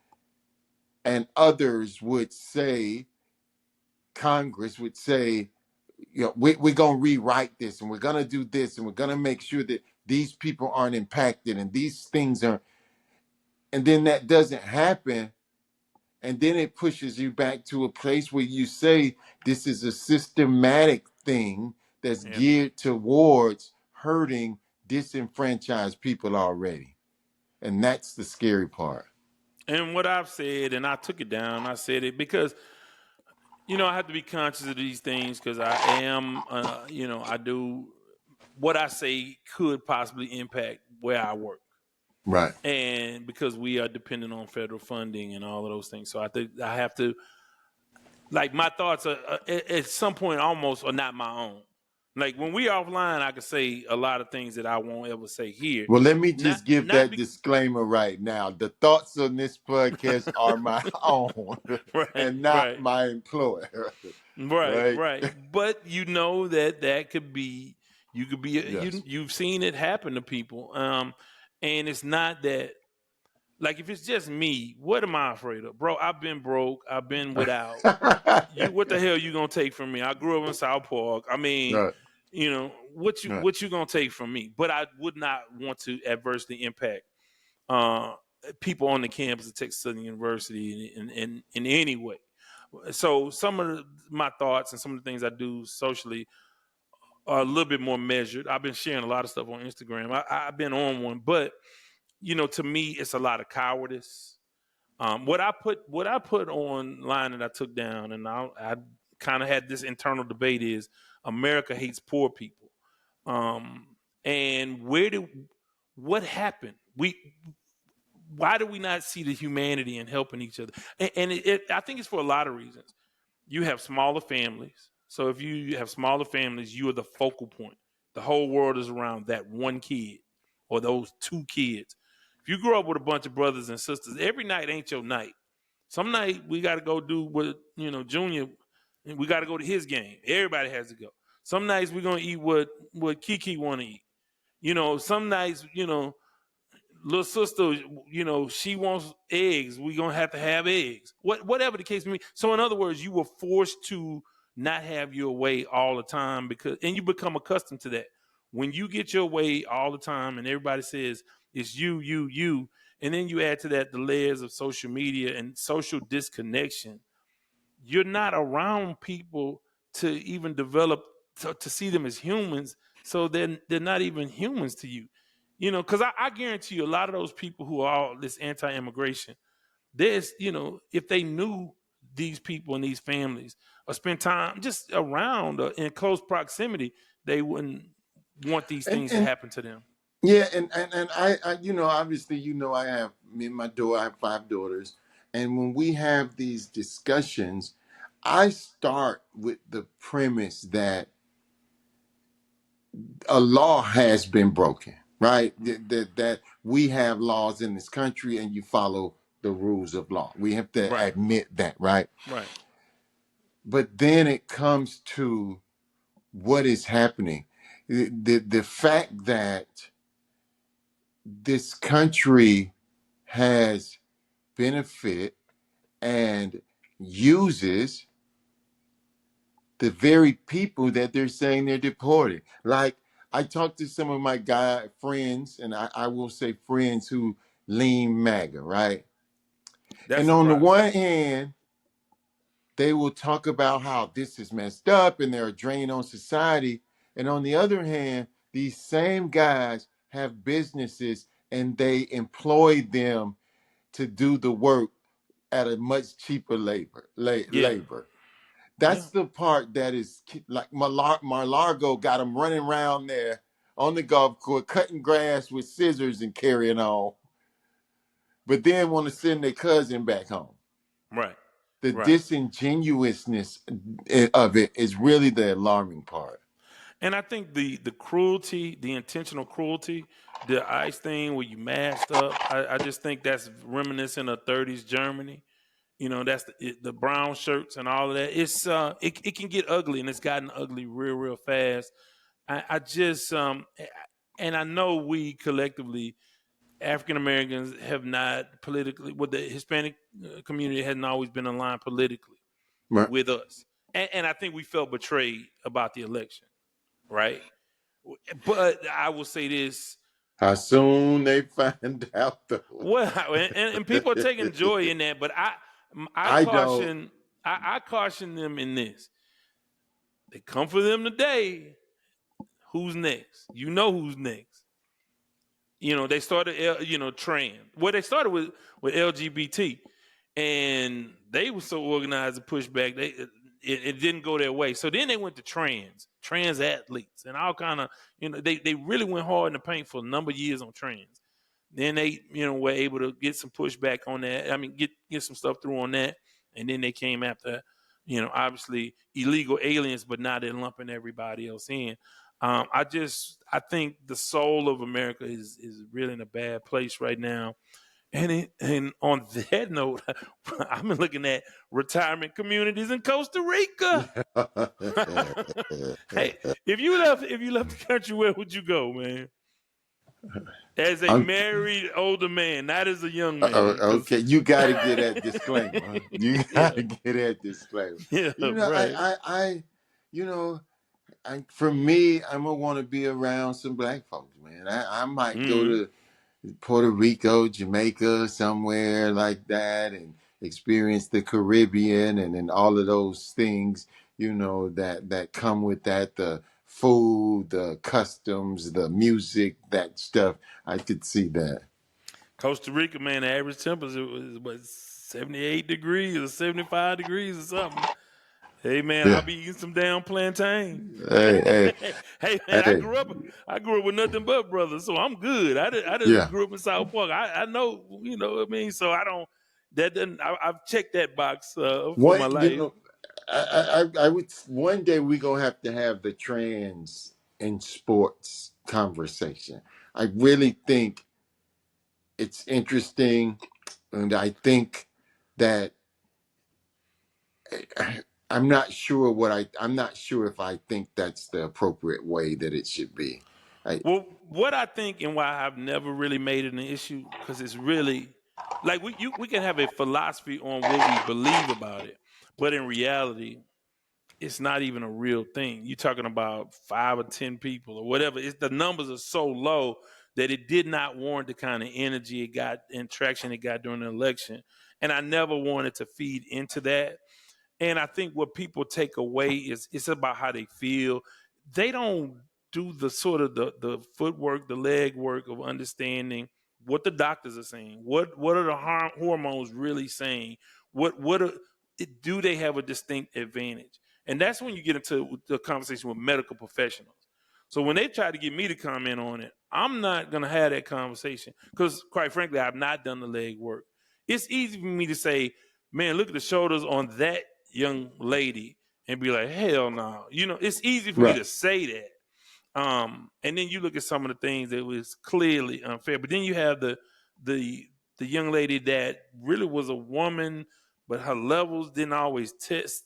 and others would say, Congress would say, we're going to rewrite this and we're going to do this and we're going to make sure that these people aren't impacted and these things are, and then that doesn't happen. And then it pushes you back to a place where you say this is a systematic thing that's Yeah. geared towards hurting disenfranchised people already. And that's the scary part. And what I've said, and I took it down. I said it because I have to be conscious of these things because I am, I do what I say could possibly impact where I work. Right. and because we are dependent on federal funding and all of those things. So I think I have to, like, my thoughts are at some point almost are not my own. Like when we offline, I can say a lot of things that I won't ever say here. Well, let me Not just give not that be, disclaimer right now. The thoughts on this podcast are my own right, and not right, my employer. right, Right? right. But you know that could be, you could be, Yes. you've seen it happen to people. And it's not that, like, if it's just me, what am I afraid of, bro? I've been broke. I've been without. What the hell you gonna take from me? I grew up in South Park. I mean, Right. Right. what you gonna take from me? But I would not want to adversely impact uh, people on the campus of Texas Southern University in any way. So some of my thoughts and some of the things I do socially are a little bit more measured. I've been sharing a lot of stuff on Instagram. I've been on one, but to me, it's a lot of cowardice. What I put online that I took down, and I kind of had this internal debate, is America hates poor people. Um, and what happened? Why do we not see the humanity in helping each other? And I think it's for a lot of reasons. You have smaller families. So if you have smaller families, you are the focal point. The whole world is around that one kid or those two kids. If you grow up with a bunch of brothers and sisters, every night ain't your night. Some night we got to go do what, Junior, we got to go to his game. Everybody has to go. Some nights we're going to eat what Kiki want to eat. Some nights, little sister, she wants eggs. We're gonna have to have eggs. Whatever the case may be. So in other words, you were forced to not have your way all the time, and you become accustomed to that. When you get your way all the time and everybody says it's you, and then you add to that the layers of social media and social disconnection, you're not around people to even develop to see them as humans. So they're not even humans to you, because I guarantee you a lot of those people who are all this anti-immigration, there's, if they knew these people and these families or spend time just around or in close proximity, they wouldn't want these And things to and happen to them. yeah, and I obviously, I have me and my daughter, I have 5 daughters. And when we have these discussions, I start with the premise that a law has been broken, right? That we have laws in this country and you follow the rules of law. We have to Right, admit that, right? right. But then it comes to what is happening. The fact that this country has benefit and uses the very people that they're saying they're deporting. Like, I talked to some of my guy friends, and I will say friends who lean MAGA, right? That's And on the surprising. one hand, they will talk about how this is messed up and they're a drain on society. And on the other hand, these same guys have businesses and they employ them to do the work at a much cheaper Yeah, labor. yeah. That's the part that is like Marlargo got them running around there on the golf course, cutting grass with scissors and carrying on, but then want to send their cousin back home. Right, The right. disingenuousness of it is really the alarming part. And I think the cruelty, the intentional cruelty, the ICE thing where you masked up, I just think that's reminiscent of 30s Germany. That's the brown shirts and all of that. It can get ugly, and it's gotten ugly real fast. I just and I know we collectively, African Americans, have not politically, with the Hispanic community hasn't always been aligned politically Right. with us, and I think we felt betrayed about the election, right? But I will say this: How soon they find out though. well, and people are taking joy in that, but I I don't. caution I caution them in this: they come for them today. Who's next? You know who's next. They started, trans. Well, they started with LGBT, and they were so organized to push back. It didn't go their way. So then they went to trans athletes, and all kind of, they really went hard in the paint for a number of years on trans. Then they, were able to get some pushback on that. I mean, get some stuff through on that, and then they came after, obviously illegal aliens, but now they're lumping everybody else in. I think the soul of America is really in a bad place right now. And on that note, I've been looking at retirement communities in Costa Rica. Hey, if you left the country, where would you go, man? As a I'm married older man, not as a young man, because okay. You got to get that disclaimer. You got yeah, to get that disclaimer. yeah, You know, right. you know, for me, I'm gonna want to be around some black folks, man. I might go Hmm. to Puerto Rico, Jamaica, somewhere like that, and experience the Caribbean and all of those things, that come with that, the food, the customs, the music, that stuff. I could see that. Costa Rica, man, the average temperature was what 78 degrees or 75 degrees or something. Hey man, I'll Yeah. be eating some damn plantain. Hey, hey, Hey man, I hey. grew up. I grew up with nothing but brothers, so I'm good. I didn't Yeah. grew up in South Park. I know, you know what I mean. So I don't. That doesn't. I've checked that box for my What life. I would one day we gonna have to have the trans in sports conversation. I really think it's interesting, and I think that I'm not sure if I think that's the appropriate way that it should be. I, Well, what I think and why I've never really made it an issue because it's really like we can have a philosophy on what we believe about it, but in reality, it's not even a real thing. You're talking about 5 or 10 people or whatever. It's the numbers are so low that it did not warrant the kind of energy it got and traction it got during the election. And I never wanted to feed into that. And I think what people take away is it's about how they feel. They don't do the sort of the footwork, the leg work of understanding what the doctors are saying. What are the hormones really saying? What are, do they have a distinct advantage? And that's when you get into the conversation with medical professionals. So when they try to get me to comment on it, I'm not gonna have that conversation because, quite frankly, I've not done the leg work. It's easy for me to say, "Man, look at the shoulders on that young lady," and be like, "Hell no." It's easy for me right. to say that. And then you look at some of the things that was clearly unfair. But then you have the the young lady that really was a woman, but her levels didn't always test.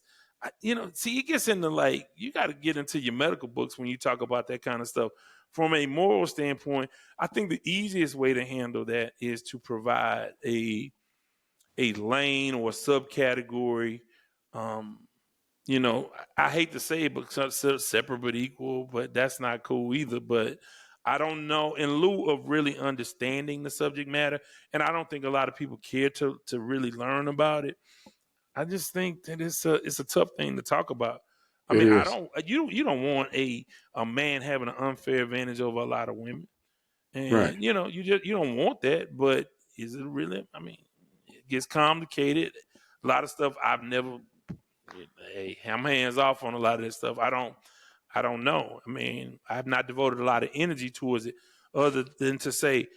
See, it gets into like you got to get into your medical books when you talk about that kind of stuff. From a moral standpoint, I think the easiest way to handle that is to provide a lane or a subcategory. Um, I hate to say it, but separate but equal, but that's not cool either. But I don't know. In lieu of really understanding the subject matter, and I don't think a lot of people care to really learn about it. I just think that it's a tough thing to talk about. I It mean, I is. don't you don't want a man having an unfair advantage over a lot of women, Right. and you don't want that. But is it really? I mean, it gets complicated. A lot of stuff I've never hey, I'm hands off on a lot of this stuff. I don't know. I mean, I've not devoted a lot of energy towards it, other than to say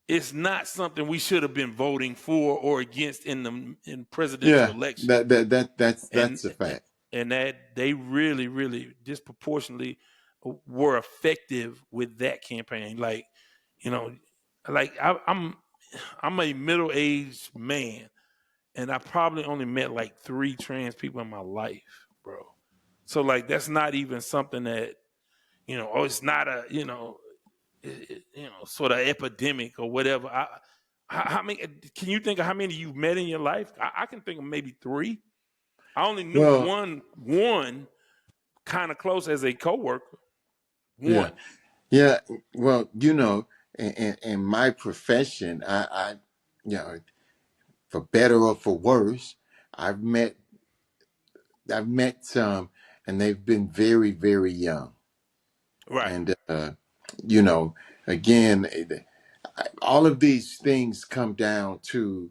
it's not something we should have been voting for or against in presidential Yeah. election, That's and a fact. and that they really, really disproportionately were effective with that campaign. Like, you know, like I'm a middle aged man and I probably only met like 3 trans people in my life, bro. So like that's not even something that it's not a sort of epidemic or whatever. How many? Can you think of how many you've met in your life? I can think of maybe 3. I only knew Well, one kind of close as a coworker. yeah. One, Yeah. Well, in my profession, you know, for better or for worse, I've met I've met some, and they've been very, very young. right? And you know, again, all of these things come down to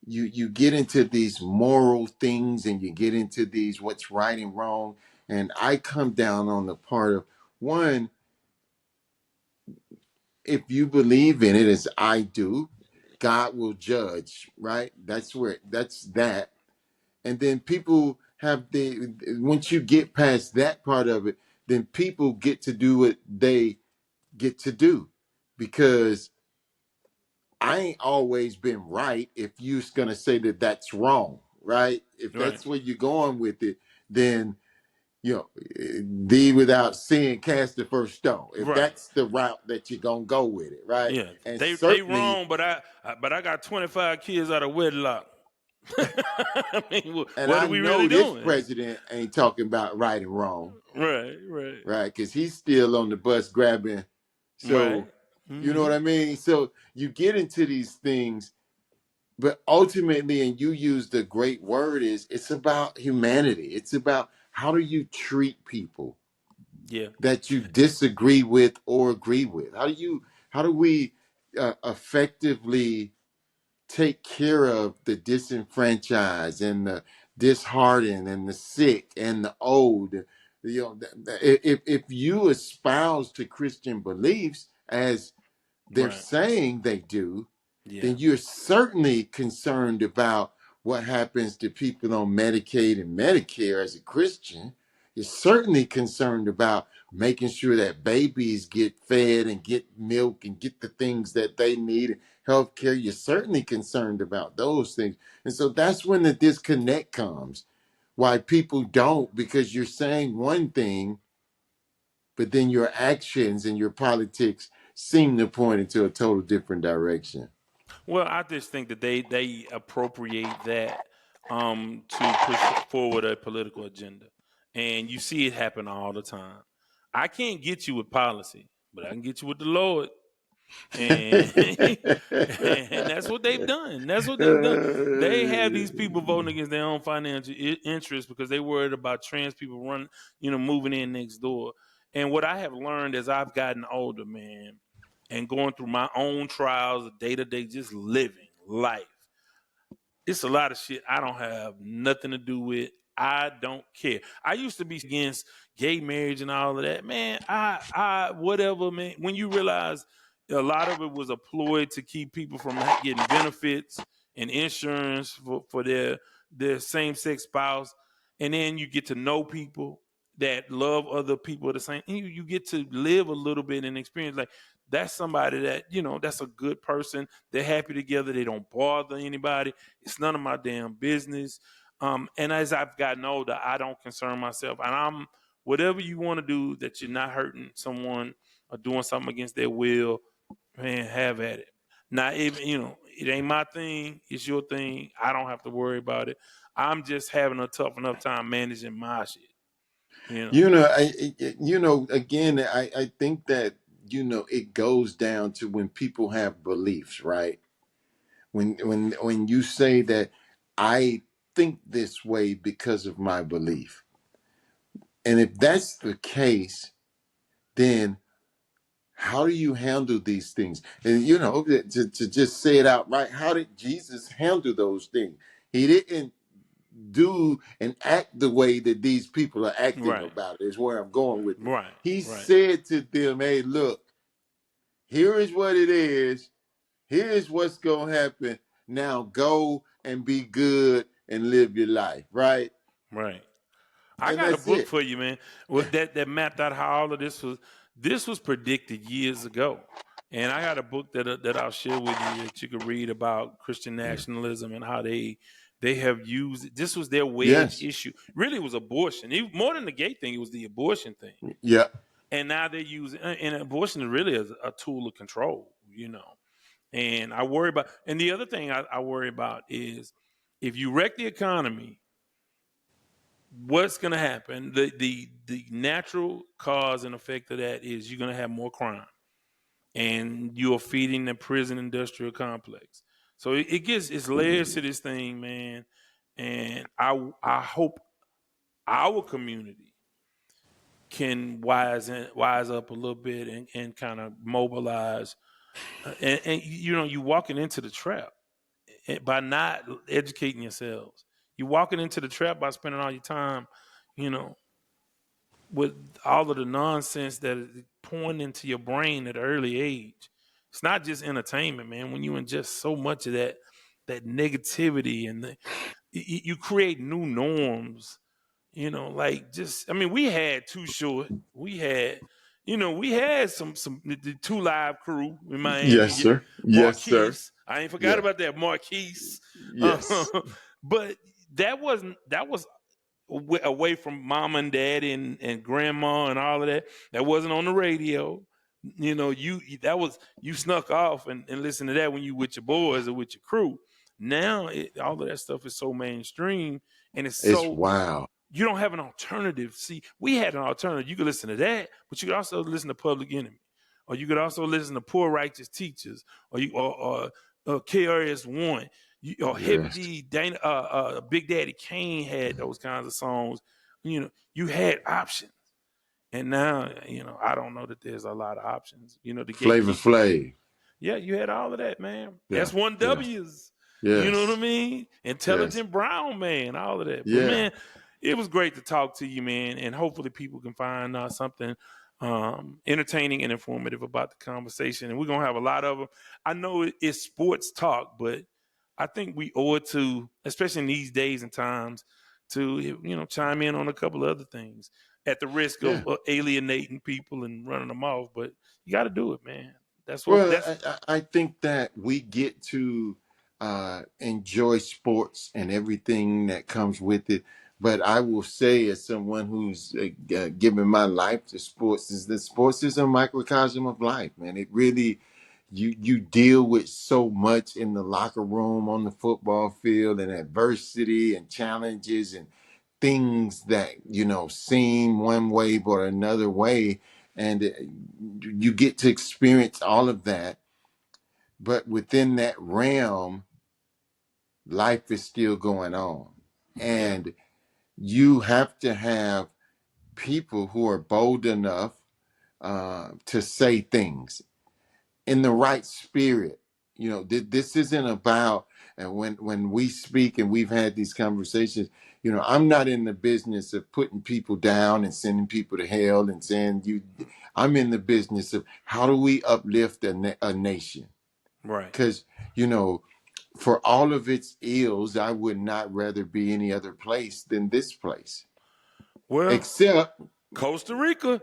you get into these moral things, and you get into these what's right and wrong. And I come down on the part of one, if you believe in it as I do, God will judge, right? That's that. And then people have the once you get past that part of it, then people get to do what they get to do. Because I ain't always been right if you're gonna say that that's wrong, right? If Right. that's where you're going with it, then you know, thee without sin cast the first stone. If Right. that's the route that you're gonna go with it, right? Yeah. And They certainly, wrong, but I got 25 kids out of wedlock. I mean, and what I are we really know this doing? president ain't talking about right and wrong, Right. Right. right? Because he's still on the bus grabbing. Right. So, you know Mm-hmm. what I mean? So you get into these things, but ultimately, and you use the great word, is it's about humanity. It's about how do you treat people Yeah. that you disagree with or agree with? How do we effectively take care of the disenfranchised and the disheartened and the sick and the old? You know, if you espouse to Christian beliefs as they're Right. saying they do, Yeah. then you're certainly concerned about what happens to people on Medicaid and Medicare as a Christian. You're certainly concerned about making sure that babies get fed and get milk and get the things that they need, health care. You're certainly concerned about those things. And so that's when the disconnect comes. Why people don't, because you're saying one thing, but then your actions and your politics seem to point into a total different direction. Well, I just think that they appropriate that to push forward a political agenda, and you see it happen all the time. I can't get you with policy, but I can get you with the Lord. And and that's what they've done. That's what they've done. They have these people voting against their own financial interests because they worried about trans people moving in next door. And what I have learned as I've gotten older, man, and going through my own trials of day to day, just living life, it's a lot of shit I don't have nothing to do with. I don't care. I used to be against gay marriage and all of that. Man, whatever, man. When you realize a lot of it was a ploy to keep people from getting benefits and insurance for their same sex spouse, and then you get to know people that love other people the same, and you get to live a little bit and experience like that's somebody that that's a good person. They're happy together. They don't bother anybody. It's none of my damn business. And as I've gotten older, I don't concern myself. And I'm whatever you want to do that you're not hurting someone or doing something against their will, man, have at it. Not even, it ain't my thing. It's your thing. I don't have to worry about it. I'm just having a tough enough time managing my shit. You know. Again, I think that, it goes down to when people have beliefs, right? When you say that I think this way because of my belief. And if that's the case, then how do you handle these things? And to just say it outright, how did Jesus handle those things? He didn't do and act the way that these people are acting Right. about it, is where I'm going with it. Right. He Right. said to them, hey, look, here is what it is. Here's what's going to happen. Now go and be good and live your life, right? Right. I And got a that's book it. for you, man. That mapped out how all of this was. This was predicted years ago, and I got a book that I'll share with you that you could read about Christian nationalism and how they have used it. This was their wedge Yes. issue. Really, it was abortion. More than the gay thing, it was the abortion thing. Yeah. And now they use and abortion is really a tool of control, And I worry about. And the other thing I worry about is if you wreck the economy, what's going to happen? The natural cause and effect of that is you're going to have more crime, and you are feeding the prison industrial complex. So it gets it's layers to this thing, man. And I hope our community can wise up a little bit and kind of mobilize. And you walking into the trap by not educating yourselves. You're walking into the trap by spending all your time, you know, with all of the nonsense that is pouring into your brain at an early age. It's not just entertainment, man. When you ingest so much of that negativity and you create new norms, like just I mean, we had Too Short, we had we had some the Two Live Crew in Yes, Miami, sir. Yes, sir. Marquise. I ain't forgot Yeah. about that Marquise. Uh, Yes. but that was away from mom and dad and grandma and all of that. That wasn't on the radio. You that was you snuck off and listen to that when you with your boys or with your crew. Now all of that stuff is so mainstream and it's It's so wild. you don't have an alternative. See, we had an alternative. You could listen to that, but you could also listen to Public Enemy, or you could also listen to Poor Righteous Teachers, or KRS One, or Hip Yes. D, Dana, Big Daddy Kane had those kinds of songs. You had options, and now I don't know that there's a lot of options. The Flavor gatekeepers. Flav. Yeah, you had all of that, man. Yeah. Yeah. S1Ws. You know what I Yes. mean? Yes. Intelligent Brown, man, all of that. But Yeah. man, it was great to talk to you, man. And hopefully people can find something entertaining and informative about the conversation. And we're going to have a lot of them. I know it's sports talk, but I think we owe it to, especially in these days and times, to chime in on a couple of other things at the risk Yeah. of alienating people and running them off. But you got to do it, man. That's what Well, that's I think that we get to enjoy sports and everything that comes with it. But I will say, as someone who's given my life to sports, is that sports is a microcosm of life, man. It really, you deal with so much in the locker room, on the football field, and adversity and challenges and things that seem one way but another way, and you get to experience all of that. But within that realm, life is still going on, yeah. and you have to have people who are bold enough to say things in the right spirit. This isn't about, and when we speak and we've had these conversations, I'm not in the business of putting people down and sending people to hell and saying you. I'm in the business of how do we uplift a nation, Right. because you know for all of its ills, I would not rather be any other place than this place, Well, except. Costa Rica.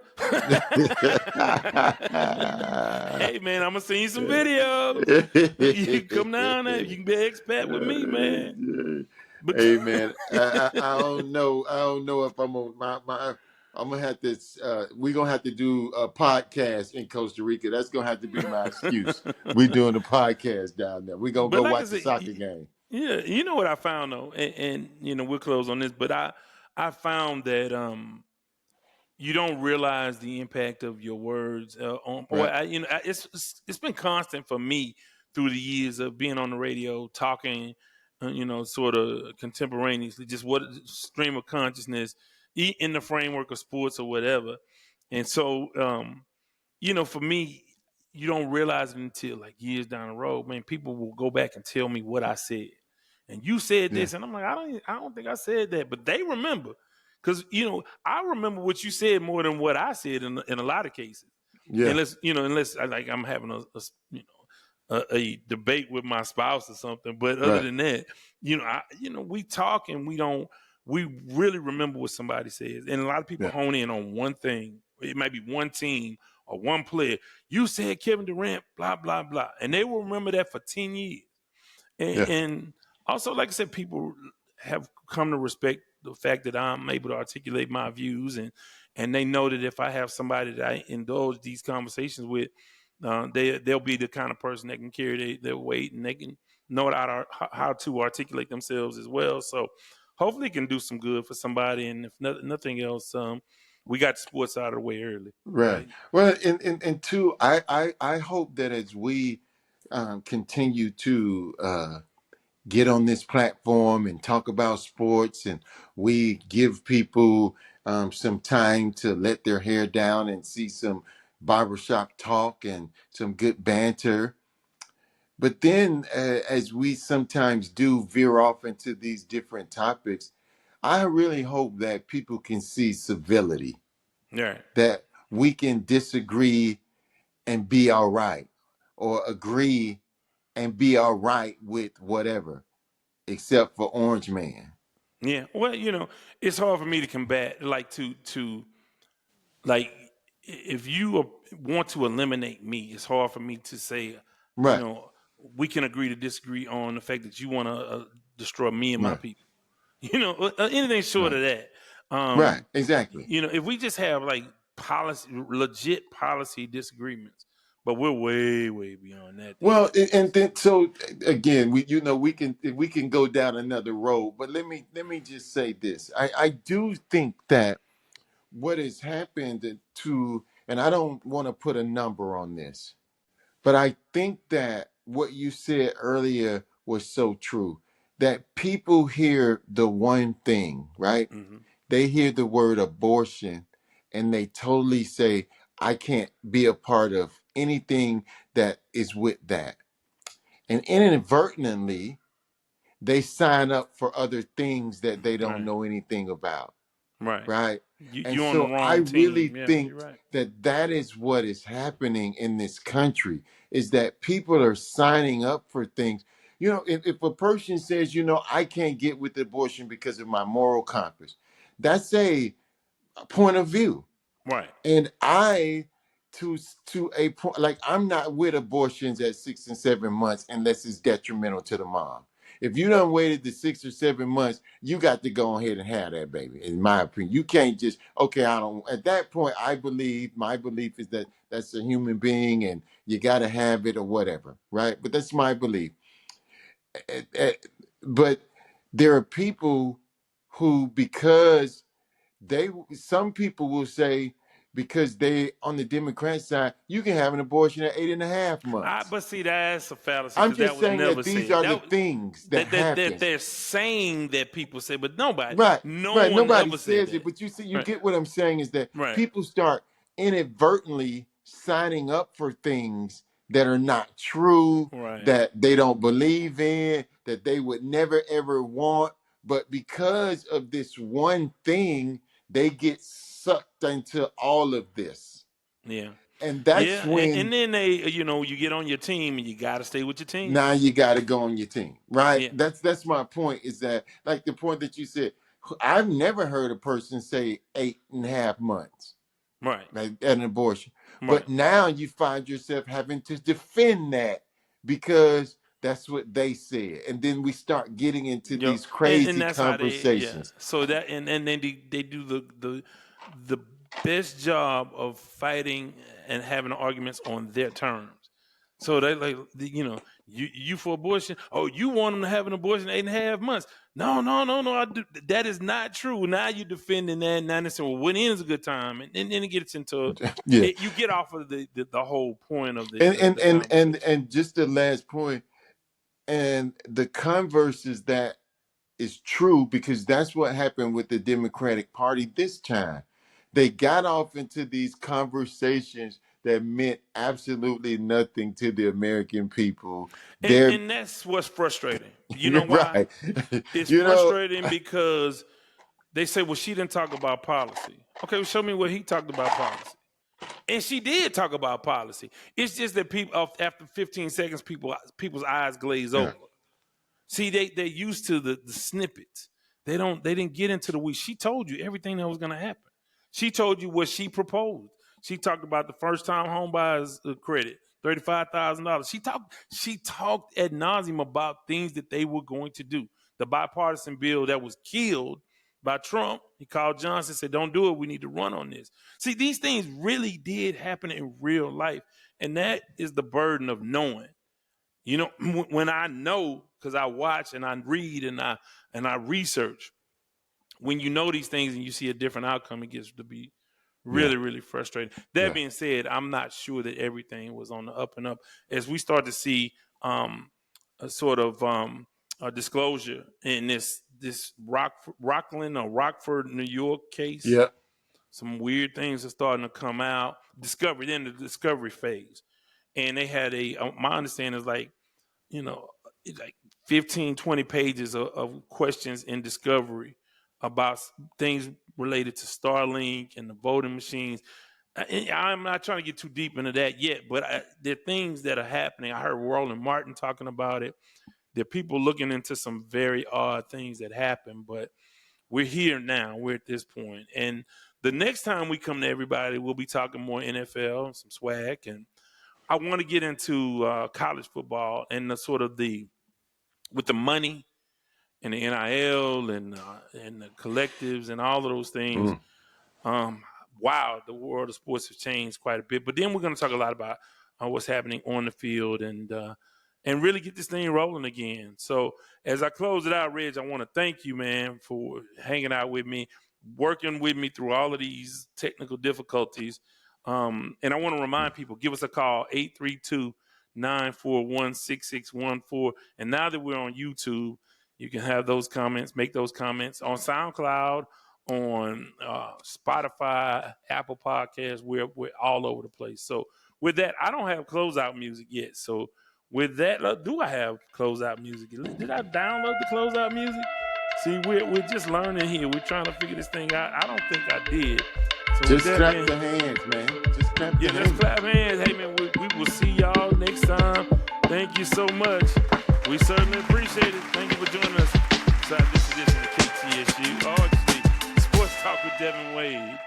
Hey man, I'm gonna send you some videos. You come down there. You can be an expat with me, man. But Hey man, I don't know. I don't know if I'm gonna I'm gonna have to. We're gonna have to do a podcast in Costa Rica. That's gonna have to be my excuse. We're doing a podcast down there. We're gonna but go like I watch the said, soccer game. yeah, you know what I found though, and we'll close on this. But I found that you don't realize the impact of your words on or Right? it's been constant for me through the years of being on the radio talking sort of contemporaneously just what stream of consciousness in the framework of sports or whatever. And so for me, you don't realize it until like years down the road. Man, people will go back and tell me what I said, and you said Yeah. this, and I'm like, I don't think I said that, but they remember, because I remember what you said more than what I said in a lot of cases. Yeah. Unless like I'm having a debate with my spouse or something. But other Right. than that, we talk and we really remember what somebody says. And a lot of people Yeah. hone in on one thing. It might be one team or one player. You said Kevin Durant, blah, blah, blah. And they will remember that for 10 years. And, Yeah. and also, like I said, people have come to respect the fact that I'm able to articulate my views, and they know that if I have somebody that I indulge these conversations with, they'll be the kind of person that can carry their weight, and they can know how to articulate themselves as well. So hopefully it can do some good for somebody. And if nothing else, we got sports out of the way early, Right. right? Well, and two, I hope that as we continue to get on this platform and talk about sports, and we give people some time to let their hair down and see some barbershop talk and some good banter. But then, as we sometimes do veer off into these different topics, I really hope that people can see civility, Yeah. that we can disagree and be all right, or agree and be all right with whatever, except for Orange Man. Yeah. Well, it's hard for me to combat, like like if you want to eliminate me, it's hard for me to say, you Right, know, we can agree to disagree on the fact that you want to destroy me and my right, people. Anything short right, of that. right. Exactly. If we just have like legit policy disagreements, but we're way, way beyond that these Well, days. and then so again, we can go down another road, but let me just say this. I do think that what has happened to, and I don't want to put a number on this, but I think that what you said earlier was so true. That people hear the one thing, right? Hmm. They hear the word abortion and they totally say, I can't be a part of anything that is with that. And inadvertently, they sign up for other things that they don't Right. know anything about, Right. right? And You're on the so I wrong team. really Yeah, think you're right. that that is what is happening in this country, is that people are signing up for things. If a person says, I can't get with abortion because of my moral compass, that's a point of view. Right. And I, to a point, like, I'm not with abortions at 6 and 7 months unless it's detrimental to the mom. If you done waited the 6 or 7 months, you got to go ahead and have that baby. In my opinion, you can't just, okay, I don't. At that point, my belief is that that's a human being and you got to have it or whatever, right? But that's my belief. Eh, eh, But there are people who, because some people will say, because they on the Democrat side, you can have an abortion at 8.5 months. But see, that's a fallacy I'm because that just was saying never that these said. are the things that That happen. they're saying that people say, but nobody, Right, no right. one Nobody ever said says it, that. but you see, you Right. get what I'm saying, is that Right. people start inadvertently signing up for things that are not true, Right. that they don't believe in, that they would never ever want. But because of this one thing, they get sucked into all of this. Yeah. And that's Yeah. And when then you get on your team and you got to stay with your team. now you got to go on your team, right? Yeah. That's my point, is that, like the point that you said, I've never heard a person say 8.5 months, Right. like, at an abortion. Right. But now you find yourself having to defend that because that's what they said. And then we start getting into Yep. these And crazy that's how yeah. conversations. So that and then they do the best job of fighting and having arguments on their terms. So they like you for abortion. Oh, you want them to have an abortion 8.5 months? No, no, no, no. That is not true. Now you're defending that. Now they say, well, when is a good time? And then it gets into Yeah. you get off of the whole point of And the conversation. and just the last point, and the converse is that is true, because that's what happened with the Democratic Party this time. They got off into these conversations that meant absolutely nothing to the American people. They're And that's what's frustrating. You know you're why? right. It's you know, frustrating because they say, well, she didn't talk about policy. Okay, well, show me where he talked about policy. And she did talk about policy. It's just that people after 15 seconds, people's eyes glaze yeah, over. See, they're used to the snippets. They didn't get into the weeds. She told you everything that was gonna happen. She told you what she proposed. She talked about the first time home buyers credit, $35,000. She talked ad nauseum about things that they were going to do. The bipartisan bill that was killed by Trump. He called Johnson, said, don't do it. We need to run on this. See, these things really did happen in real life. And that is the burden of knowing. When I know, because I watch and I read and I research, when you know these things and you see a different outcome, it gets to be yeah, really, really frustrating. That yeah, being said, I'm not sure that everything was on the up and up. As we start to see a sort of a disclosure in this Rockland or Rockford, New York case, yeah, some weird things are starting to come out. In the discovery phase, and they had my understanding is like you know, like 15, 20 pages of questions in discovery about things related to Starlink and the voting machines. I'm not trying to get too deep into that yet, but there are things that are happening. I heard Roland Martin talking about it. There are people looking into some very odd things that happen, but we're here now. We're at this point. And the next time we come to everybody, we'll be talking more NFL, some swag. And I want to get into college football and the sort of with the money and the NIL and the collectives and all of those things. Um, wow, the world of sports has changed quite a bit. But then we're going to talk a lot about what's happening on the field and really get this thing rolling again. So as I close it out, Reg, I want to thank you, man, for hanging out with me, working with me through all of these technical difficulties. And I want to remind people, give us a call, 832-941-6614. And now that we're on YouTube, you can have those comments, make those comments on SoundCloud, on Spotify, Apple Podcasts. We're all over the place. So with that, I don't have closeout music yet. So with that, do I have closeout music? Did I download the closeout music? See, we're just learning here. We're trying to figure this thing out. I don't think I did. So Just with that, clap man, the hands, man. Just clap the yeah, let's hands. clap hands. Hey, man, we will see y'all next time. Thank you so much. We certainly appreciate it. Thank you for joining us. So this edition of KTSU. Sports Talk with Devan Wade.